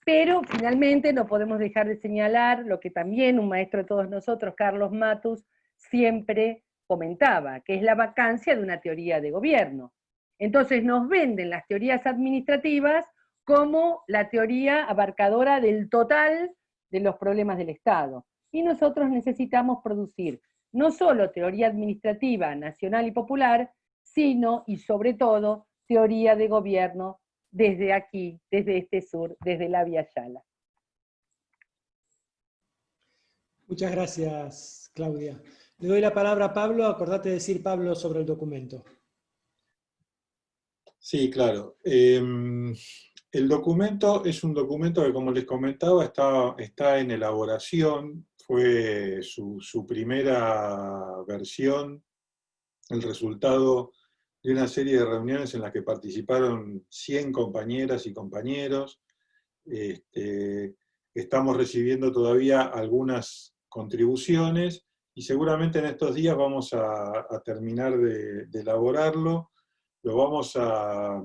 Pero finalmente no podemos dejar de señalar lo que también un maestro de todos nosotros, Carlos Matus, siempre comentaba, que es la vacancia de una teoría de gobierno. Entonces nos venden las teorías administrativas como la teoría abarcadora del total de los problemas del Estado. Y nosotros necesitamos producir no solo teoría administrativa nacional y popular, sino, y sobre todo, teoría de gobierno desde aquí, desde este sur, desde la Vía Yala. Muchas gracias, Claudia. Le doy la palabra a Pablo, acordate de decir, Pablo, sobre el documento. Sí, claro. El documento es un documento que, como les comentaba, está en elaboración. Fue su primera versión, el resultado de una serie de reuniones en las que participaron 100 compañeras y compañeros. Estamos recibiendo todavía algunas contribuciones y seguramente en estos días vamos a terminar de elaborarlo. Lo vamos a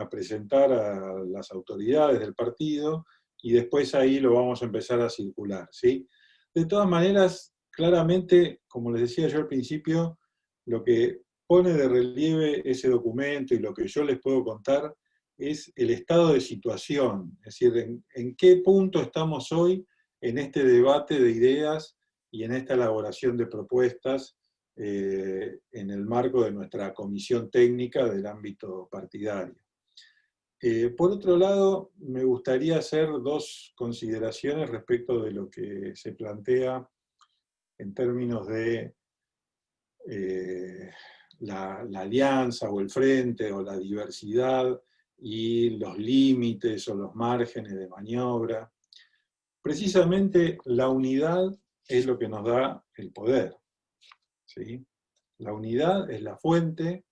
presentar a las autoridades del partido y después ahí lo vamos a empezar a circular, ¿sí? De todas maneras, claramente, como les decía yo al principio, lo que pone de relieve ese documento y lo que yo les puedo contar es el estado de situación, es decir, en qué punto estamos hoy en este debate de ideas y en esta elaboración de propuestas en el marco de nuestra comisión técnica del ámbito partidario. Por otro lado, me gustaría hacer dos consideraciones respecto de lo que se plantea en términos de la alianza o el frente o la diversidad y los límites o los márgenes de maniobra. Precisamente la unidad es lo que nos da el poder, ¿sí? La unidad es la fuente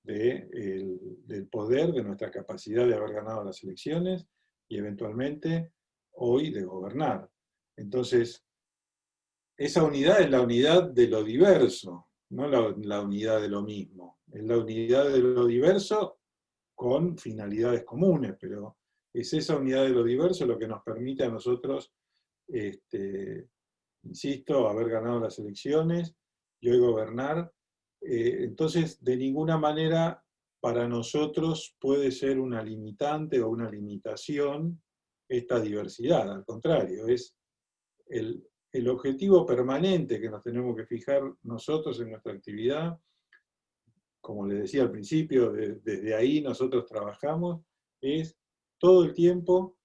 del poder, de nuestra capacidad de haber ganado las elecciones y eventualmente hoy de gobernar. Entonces, esa unidad es la unidad de lo diverso, no la unidad de lo mismo. Es la unidad de lo diverso con finalidades comunes, pero es esa unidad de lo diverso lo que nos permite a nosotros, insisto, haber ganado las elecciones y hoy gobernar. Entonces, de ninguna manera para nosotros puede ser una limitante o una limitación esta diversidad, al contrario, es el objetivo permanente que nos tenemos que fijar nosotros en nuestra actividad. Como les decía al principio, desde ahí nosotros trabajamos, es todo el tiempo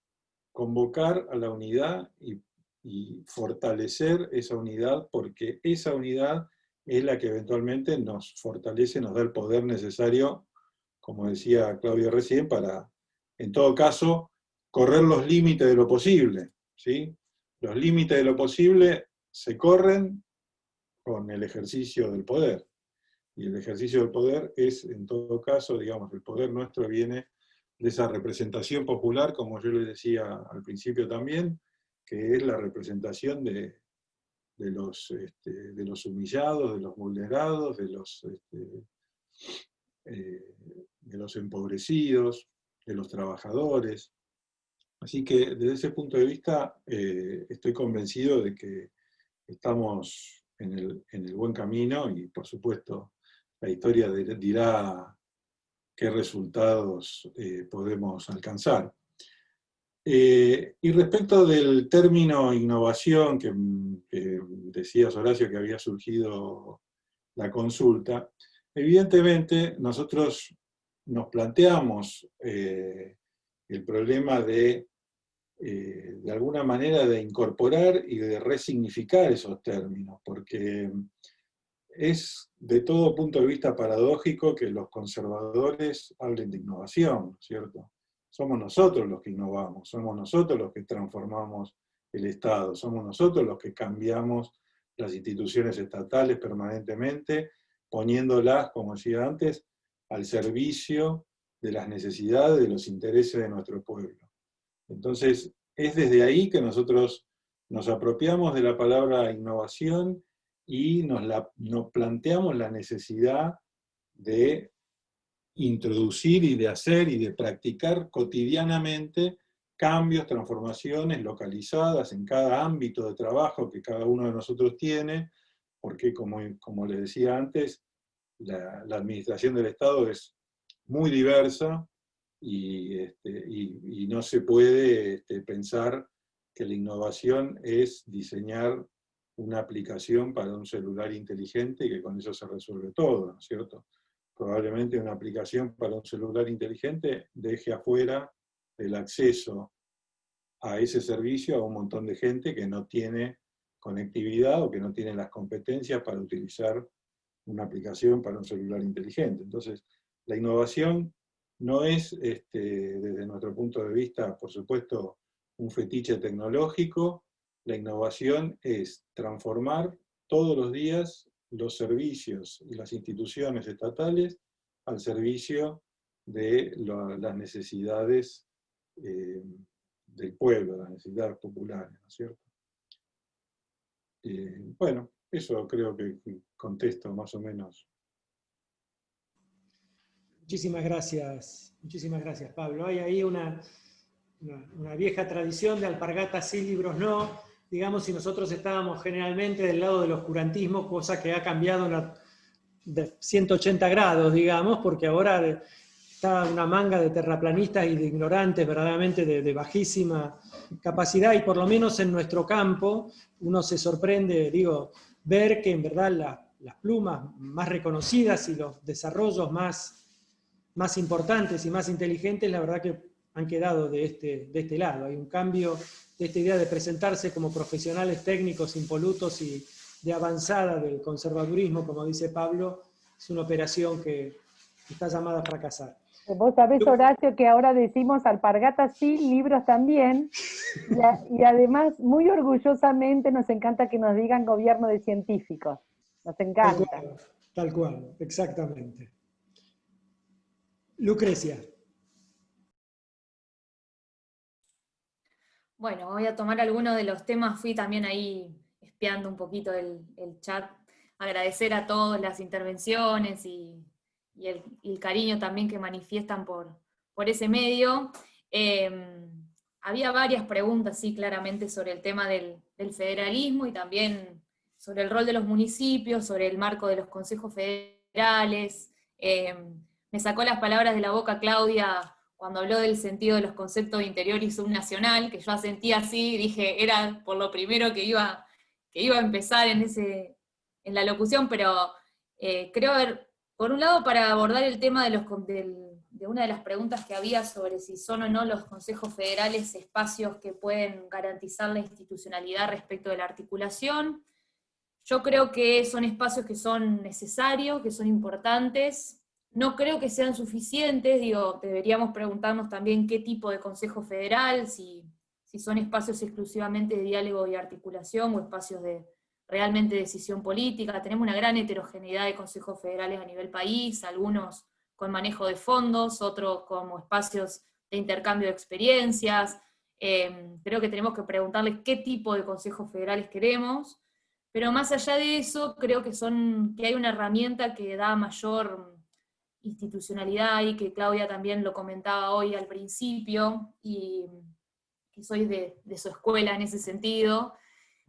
convocar a la unidad y fortalecer esa unidad, porque esa unidad es la que eventualmente nos fortalece, nos da el poder necesario, como decía Claudio recién, para, en todo caso, correr los límites de lo posible, ¿sí? Los límites de lo posible se corren con el ejercicio del poder. Y el ejercicio del poder es, en todo caso, digamos, el poder nuestro viene de esa representación popular, como yo les decía al principio también, que es la representación de los humillados, de los vulnerados, de los empobrecidos, de los trabajadores. Así que desde ese punto de vista estoy convencido de que estamos en el buen camino y, por supuesto, la historia dirá qué resultados podemos alcanzar. Y respecto del término innovación, que decías, Horacio, que había surgido la consulta, evidentemente nosotros nos planteamos el problema de alguna manera de incorporar y de resignificar esos términos, porque es de todo punto de vista paradójico que los conservadores hablen de innovación, ¿cierto? Somos nosotros los que innovamos, somos nosotros los que transformamos el Estado, somos nosotros los que cambiamos las instituciones estatales permanentemente, poniéndolas, como decía antes, al servicio de las necesidades, de los intereses de nuestro pueblo. Entonces, es desde ahí que nosotros nos apropiamos de la palabra innovación y nos planteamos la necesidad de introducir y de hacer y de practicar cotidianamente cambios, transformaciones localizadas en cada ámbito de trabajo que cada uno de nosotros tiene, porque como les decía antes, la administración del Estado es muy diversa y no se puede pensar que la innovación es diseñar una aplicación para un celular inteligente y que con eso se resuelve todo, ¿no es cierto? Probablemente una aplicación para un celular inteligente deje afuera el acceso a ese servicio a un montón de gente que no tiene conectividad o que no tienen las competencias para utilizar una aplicación para un celular inteligente. Entonces, la innovación no es, desde nuestro punto de vista, por supuesto, un fetiche tecnológico. La innovación es transformar todos los días los servicios y las instituciones estatales al servicio de las necesidades del pueblo, las necesidades populares, ¿no es cierto? Bueno, eso creo que contesto más o menos. Muchísimas gracias, Pablo. Hay ahí una vieja tradición de alpargatas sí, libros no. Digamos, si nosotros estábamos generalmente del lado del oscurantismo, cosa que ha cambiado de 180 grados, digamos, porque ahora está una manga de terraplanistas y de ignorantes verdaderamente de bajísima capacidad, y por lo menos en nuestro campo uno se sorprende, ver que en verdad las plumas más reconocidas y los desarrollos más importantes y más inteligentes, la verdad que han quedado de este lado. Hay un cambio de esta idea de presentarse como profesionales técnicos impolutos y de avanzada del conservadurismo, como dice Pablo, es una operación que está llamada a fracasar. Vos sabés, Horacio, que ahora decimos alpargatas sí, libros también, y además, muy orgullosamente, nos encanta que nos digan gobierno de científicos. Nos encanta. Tal cual, exactamente. Lucrecia. Bueno, voy a tomar algunos de los temas, fui también ahí espiando un poquito el chat, agradecer a todos las intervenciones y el cariño también que manifiestan por ese medio. Había varias preguntas, sí, claramente, sobre el tema del federalismo y también sobre el rol de los municipios, sobre el marco de los consejos federales. Me sacó las palabras de la boca Claudia cuando habló del sentido de los conceptos de interior y subnacional, que yo sentía así, dije, era por lo primero que iba a empezar en la locución, pero creo ver, por un lado, para abordar el tema de una de las preguntas que había sobre si son o no los consejos federales espacios que pueden garantizar la institucionalidad respecto de la articulación. Yo creo que son espacios que son necesarios, que son importantes. No creo que sean suficientes, deberíamos preguntarnos también qué tipo de consejo federal, si son espacios exclusivamente de diálogo y articulación o espacios de realmente decisión política. Tenemos una gran heterogeneidad de consejos federales a nivel país, algunos con manejo de fondos, otros como espacios de intercambio de experiencias. Creo que tenemos que preguntarles qué tipo de consejos federales queremos, pero más allá de eso, creo que hay una herramienta que da mayor institucionalidad, y que Claudia también lo comentaba hoy al principio, y que soy de su escuela en ese sentido,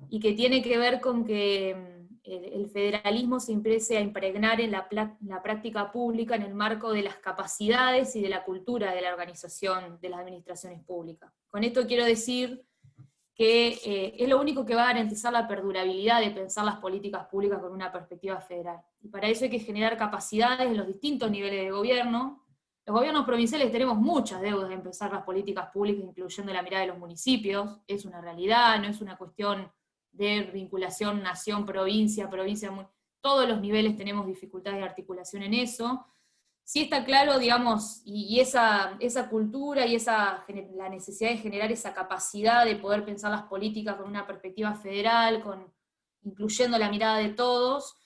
y que tiene que ver con que el federalismo se empiece a impregnar en la práctica pública en el marco de las capacidades y de la cultura de la organización de las administraciones públicas. Con esto quiero decir que es lo único que va a garantizar la perdurabilidad de pensar las políticas públicas con una perspectiva federal. Y para eso hay que generar capacidades en los distintos niveles de gobierno. Los gobiernos provinciales tenemos muchas deudas en pensar las políticas públicas, incluyendo la mirada de los municipios. Es una realidad, no es una cuestión de vinculación nación-provincia, todos los niveles tenemos dificultades de articulación en eso. Sí está claro, y esa cultura y la necesidad de generar esa capacidad de poder pensar las políticas con una perspectiva federal, incluyendo la mirada de todos,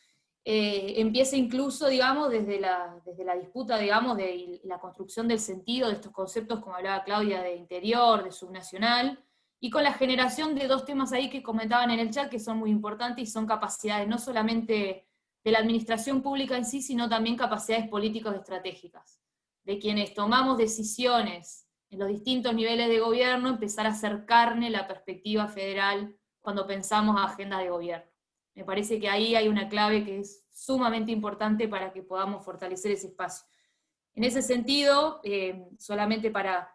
empieza incluso, desde la disputa, de la construcción del sentido de estos conceptos, como hablaba Claudia, de interior, de subnacional, y con la generación de dos temas ahí que comentaban en el chat, que son muy importantes, y son capacidades no solamente de la administración pública en sí, sino también capacidades políticas estratégicas, de quienes tomamos decisiones en los distintos niveles de gobierno, empezar a hacer carne la perspectiva federal cuando pensamos agendas de gobierno. Me parece que ahí hay una clave que es sumamente importante para que podamos fortalecer ese espacio. En ese sentido, solamente para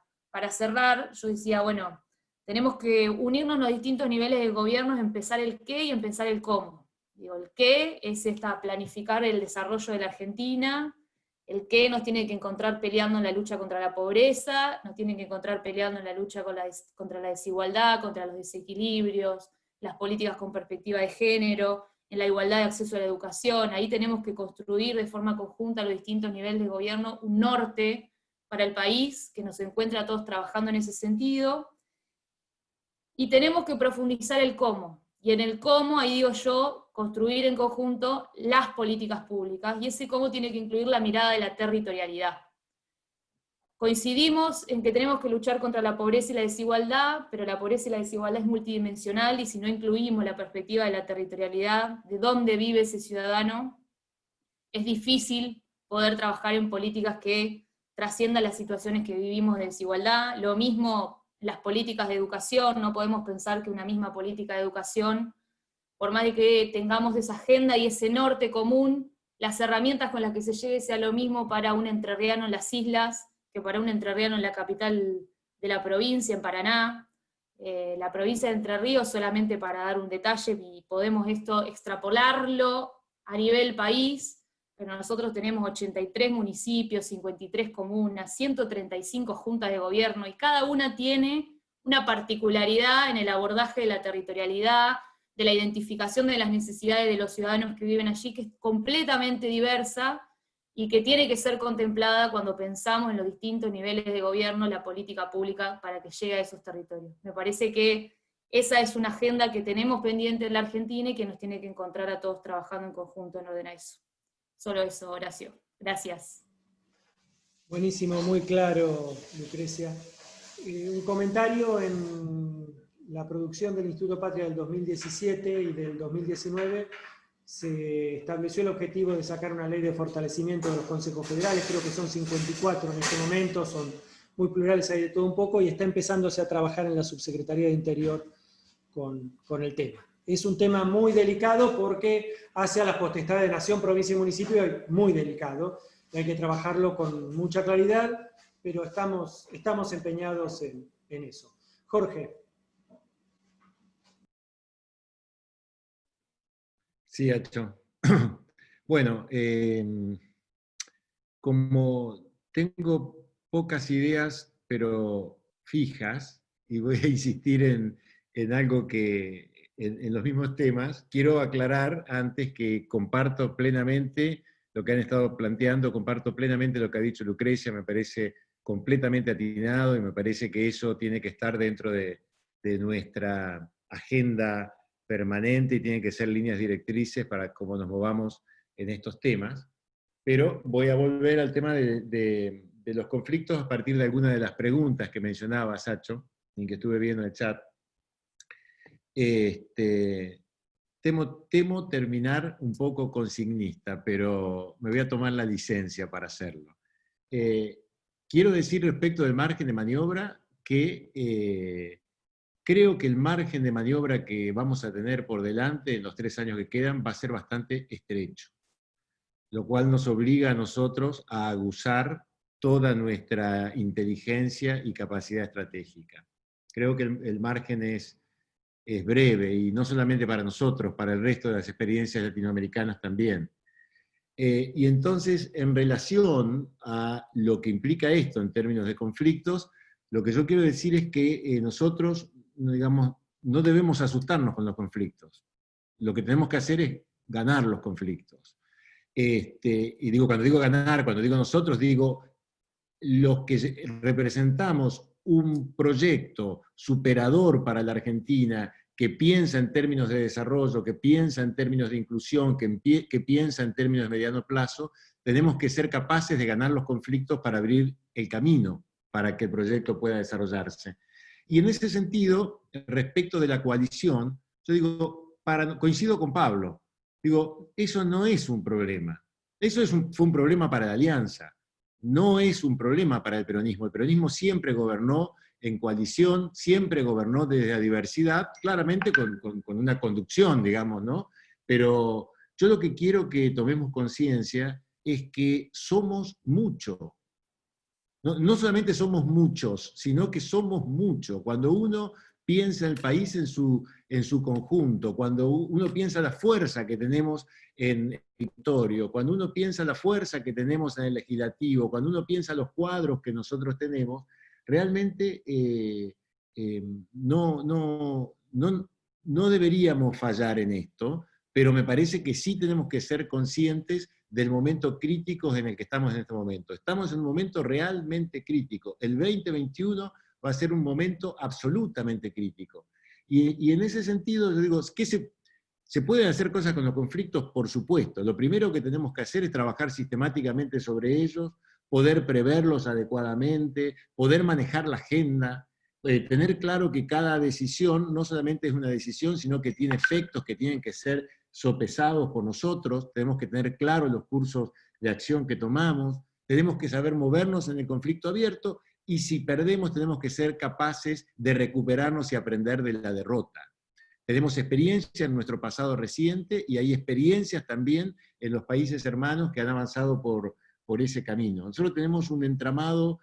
cerrar, yo decía, bueno, tenemos que unirnos en los distintos niveles de gobierno, empezar el qué y empezar el cómo. El qué es planificar el desarrollo de la Argentina, el qué nos tiene que encontrar peleando en la lucha contra la pobreza, nos tiene que encontrar peleando en la lucha contra la desigualdad, contra los desequilibrios, las políticas con perspectiva de género, en la igualdad de acceso a la educación. Ahí tenemos que construir de forma conjunta a los distintos niveles de gobierno un norte para el país, que nos encuentra a todos trabajando en ese sentido. Y tenemos que profundizar el cómo. Y en el cómo, ahí digo yo, construir en conjunto las políticas públicas, y ese cómo tiene que incluir la mirada de la territorialidad. Coincidimos en que tenemos que luchar contra la pobreza y la desigualdad, pero la pobreza y la desigualdad es multidimensional, y si no incluimos la perspectiva de la territorialidad, de dónde vive ese ciudadano, es difícil poder trabajar en políticas que trasciendan las situaciones que vivimos de desigualdad. Lo mismo las políticas de educación, no podemos pensar que una misma política de educación, por más de que tengamos esa agenda y ese norte común, las herramientas con las que se llegue sea lo mismo para un entrerriano en las islas, que para un entrerriano en la capital de la provincia, en Paraná. La provincia de Entre Ríos, solamente para dar un detalle, y podemos esto extrapolarlo a nivel país, pero nosotros tenemos 83 municipios, 53 comunas, 135 juntas de gobierno, y cada una tiene una particularidad en el abordaje de la territorialidad, de la identificación de las necesidades de los ciudadanos que viven allí, que es completamente diversa, y que tiene que ser contemplada cuando pensamos en los distintos niveles de gobierno, la política pública para que llegue a esos territorios. Me parece que esa es una agenda que tenemos pendiente en la Argentina y que nos tiene que encontrar a todos trabajando en conjunto en orden a eso. Solo eso, Horacio. Gracias. Buenísimo, muy claro, Lucrecia. Un comentario: en la producción del Instituto Patria del 2017 y del 2019, se estableció el objetivo de sacar una ley de fortalecimiento de los consejos federales. Creo que son 54 en este momento, son muy plurales, hay de todo un poco, y está empezándose a trabajar en la Subsecretaría de Interior con el tema. Es un tema muy delicado porque hace a las potestades de nación, provincia y municipio muy delicado, y hay que trabajarlo con mucha claridad, pero estamos empeñados en eso. Jorge. Sí, Acho. Bueno, como tengo pocas ideas, pero fijas, y voy a insistir en algo que, en los mismos temas, quiero aclarar antes que comparto plenamente lo que han estado planteando, comparto plenamente lo que ha dicho Lucrecia, me parece completamente atinado, y me parece que eso tiene que estar dentro de nuestra agenda permanente, y tienen que ser líneas directrices para cómo nos movamos en estos temas. Pero voy a volver al tema de los conflictos a partir de algunas de las preguntas que mencionaba Sacho, y que estuve viendo en el chat. Temo terminar un poco consignista, pero me voy a tomar la licencia para hacerlo. Quiero decir respecto del margen de maniobra que creo que el margen de maniobra que vamos a tener por delante en los 3 años que quedan va a ser bastante estrecho, lo cual nos obliga a nosotros a aguzar toda nuestra inteligencia y capacidad estratégica. Creo que el margen es breve, y no solamente para nosotros, para el resto de las experiencias latinoamericanas también. Y entonces, en relación a lo que implica esto en términos de conflictos, lo que yo quiero decir es que nosotros, digamos, no debemos asustarnos con los conflictos. Lo que tenemos que hacer es ganar los conflictos. Y digo, cuando digo ganar, cuando digo nosotros, digo los que representamos un proyecto superador para la Argentina, que piensa en términos de desarrollo, que piensa en términos de inclusión, que piensa en términos de mediano plazo, tenemos que ser capaces de ganar los conflictos para abrir el camino para que el proyecto pueda desarrollarse. Y en ese sentido, respecto de la coalición, yo digo, coincido con Pablo, digo, eso no es un problema. Eso fue un problema para la Alianza, no es un problema para el peronismo. El peronismo siempre gobernó en coalición, siempre gobernó desde la diversidad, claramente con una conducción, digamos, ¿no? Pero yo lo que quiero que tomemos conciencia es que somos mucho. No solamente somos muchos, sino que somos mucho. Cuando uno piensa el país en su conjunto, cuando uno piensa la fuerza que tenemos en el territorio, cuando uno piensa la fuerza que tenemos en el legislativo, cuando uno piensa los cuadros que nosotros tenemos, realmente no no deberíamos fallar en esto, pero me parece que sí tenemos que ser conscientes del momento crítico en el que estamos en este momento. Estamos en un momento realmente crítico. El 2021 va a ser un momento absolutamente crítico. Y en ese sentido, yo digo, ¿qué se pueden hacer cosas con los conflictos? Por supuesto. Lo primero que tenemos que hacer es trabajar sistemáticamente sobre ellos, poder preverlos adecuadamente, poder manejar la agenda, tener claro que cada decisión no solamente es una decisión, sino que tiene efectos que tienen que ser sopesados por nosotros, tenemos que tener claro los cursos de acción que tomamos, tenemos que saber movernos en el conflicto abierto, y si perdemos tenemos que ser capaces de recuperarnos y aprender de la derrota. Tenemos experiencia en nuestro pasado reciente, y hay experiencias también en los países hermanos que han avanzado por ese camino. Nosotros tenemos un entramado,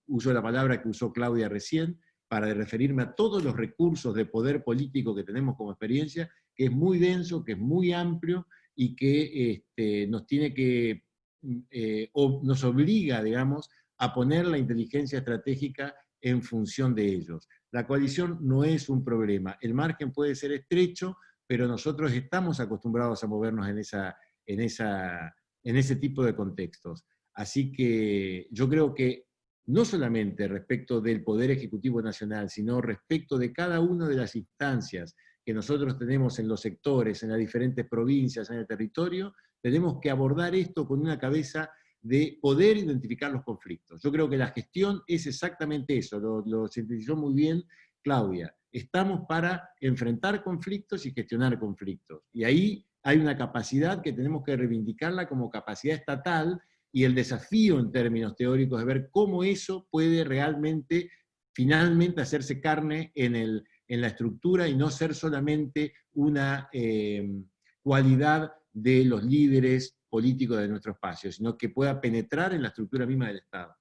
uso la palabra que usó Claudia recién, para referirme a todos los recursos de poder político que tenemos como experiencia, que es muy denso, que es muy amplio, y que nos tiene que, nos obliga, digamos, a poner la inteligencia estratégica en función de ellos. La coalición no es un problema, el margen puede ser estrecho, pero nosotros estamos acostumbrados a movernos en ese tipo de contextos. Así que yo creo que no solamente respecto del Poder Ejecutivo Nacional, sino respecto de cada una de las instancias que nosotros tenemos en los sectores, en las diferentes provincias, en el territorio, tenemos que abordar esto con una cabeza de poder identificar los conflictos. Yo creo que la gestión es exactamente eso, lo sintetizó muy bien Claudia. Estamos para enfrentar conflictos y gestionar conflictos. Y ahí hay una capacidad que tenemos que reivindicarla como capacidad estatal, y el desafío en términos teóricos de ver cómo eso puede realmente, finalmente, hacerse carne en la estructura y no ser solamente una cualidad de los líderes políticos de nuestro espacio, sino que pueda penetrar en la estructura misma del Estado.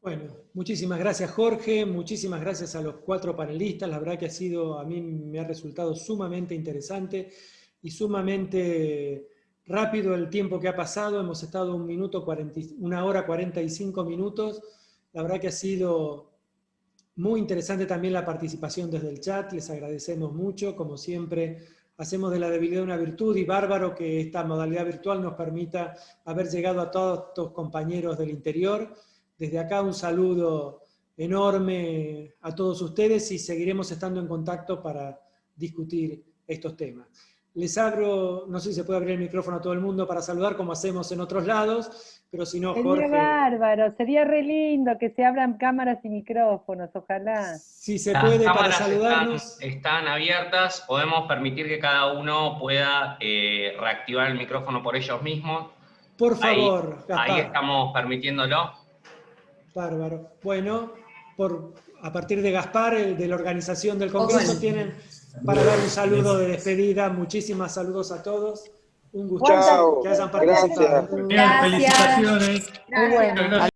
Bueno, muchísimas gracias Jorge, muchísimas gracias a los 4 panelistas, la verdad que a mí me ha resultado sumamente interesante y sumamente rápido el tiempo que ha pasado. Hemos estado 1 hora 45 minutos, la verdad que ha sido muy interesante también la participación desde el chat, les agradecemos mucho, como siempre hacemos de la debilidad una virtud, y bárbaro que esta modalidad virtual nos permita haber llegado a todos estos compañeros del interior. Desde acá un saludo enorme a todos ustedes, y seguiremos estando en contacto para discutir estos temas. Les abro, no sé si se puede abrir el micrófono a todo el mundo para saludar como hacemos en otros lados, pero si no, Jorge... Sería bárbaro, sería re lindo que se abran cámaras y micrófonos, ojalá. Si se puede, para saludarnos... Están abiertas, podemos permitir que cada uno pueda reactivar el micrófono por ellos mismos. Por favor, Gaspar. Ahí estamos permitiéndolo. Bárbaro. Bueno, a partir de Gaspar, el de la organización del Congreso, tienen para dar un saludo de despedida. Muchísimas saludos a todos. Un gusto que hayan participado. Gracias. Felicitaciones. Muy bueno.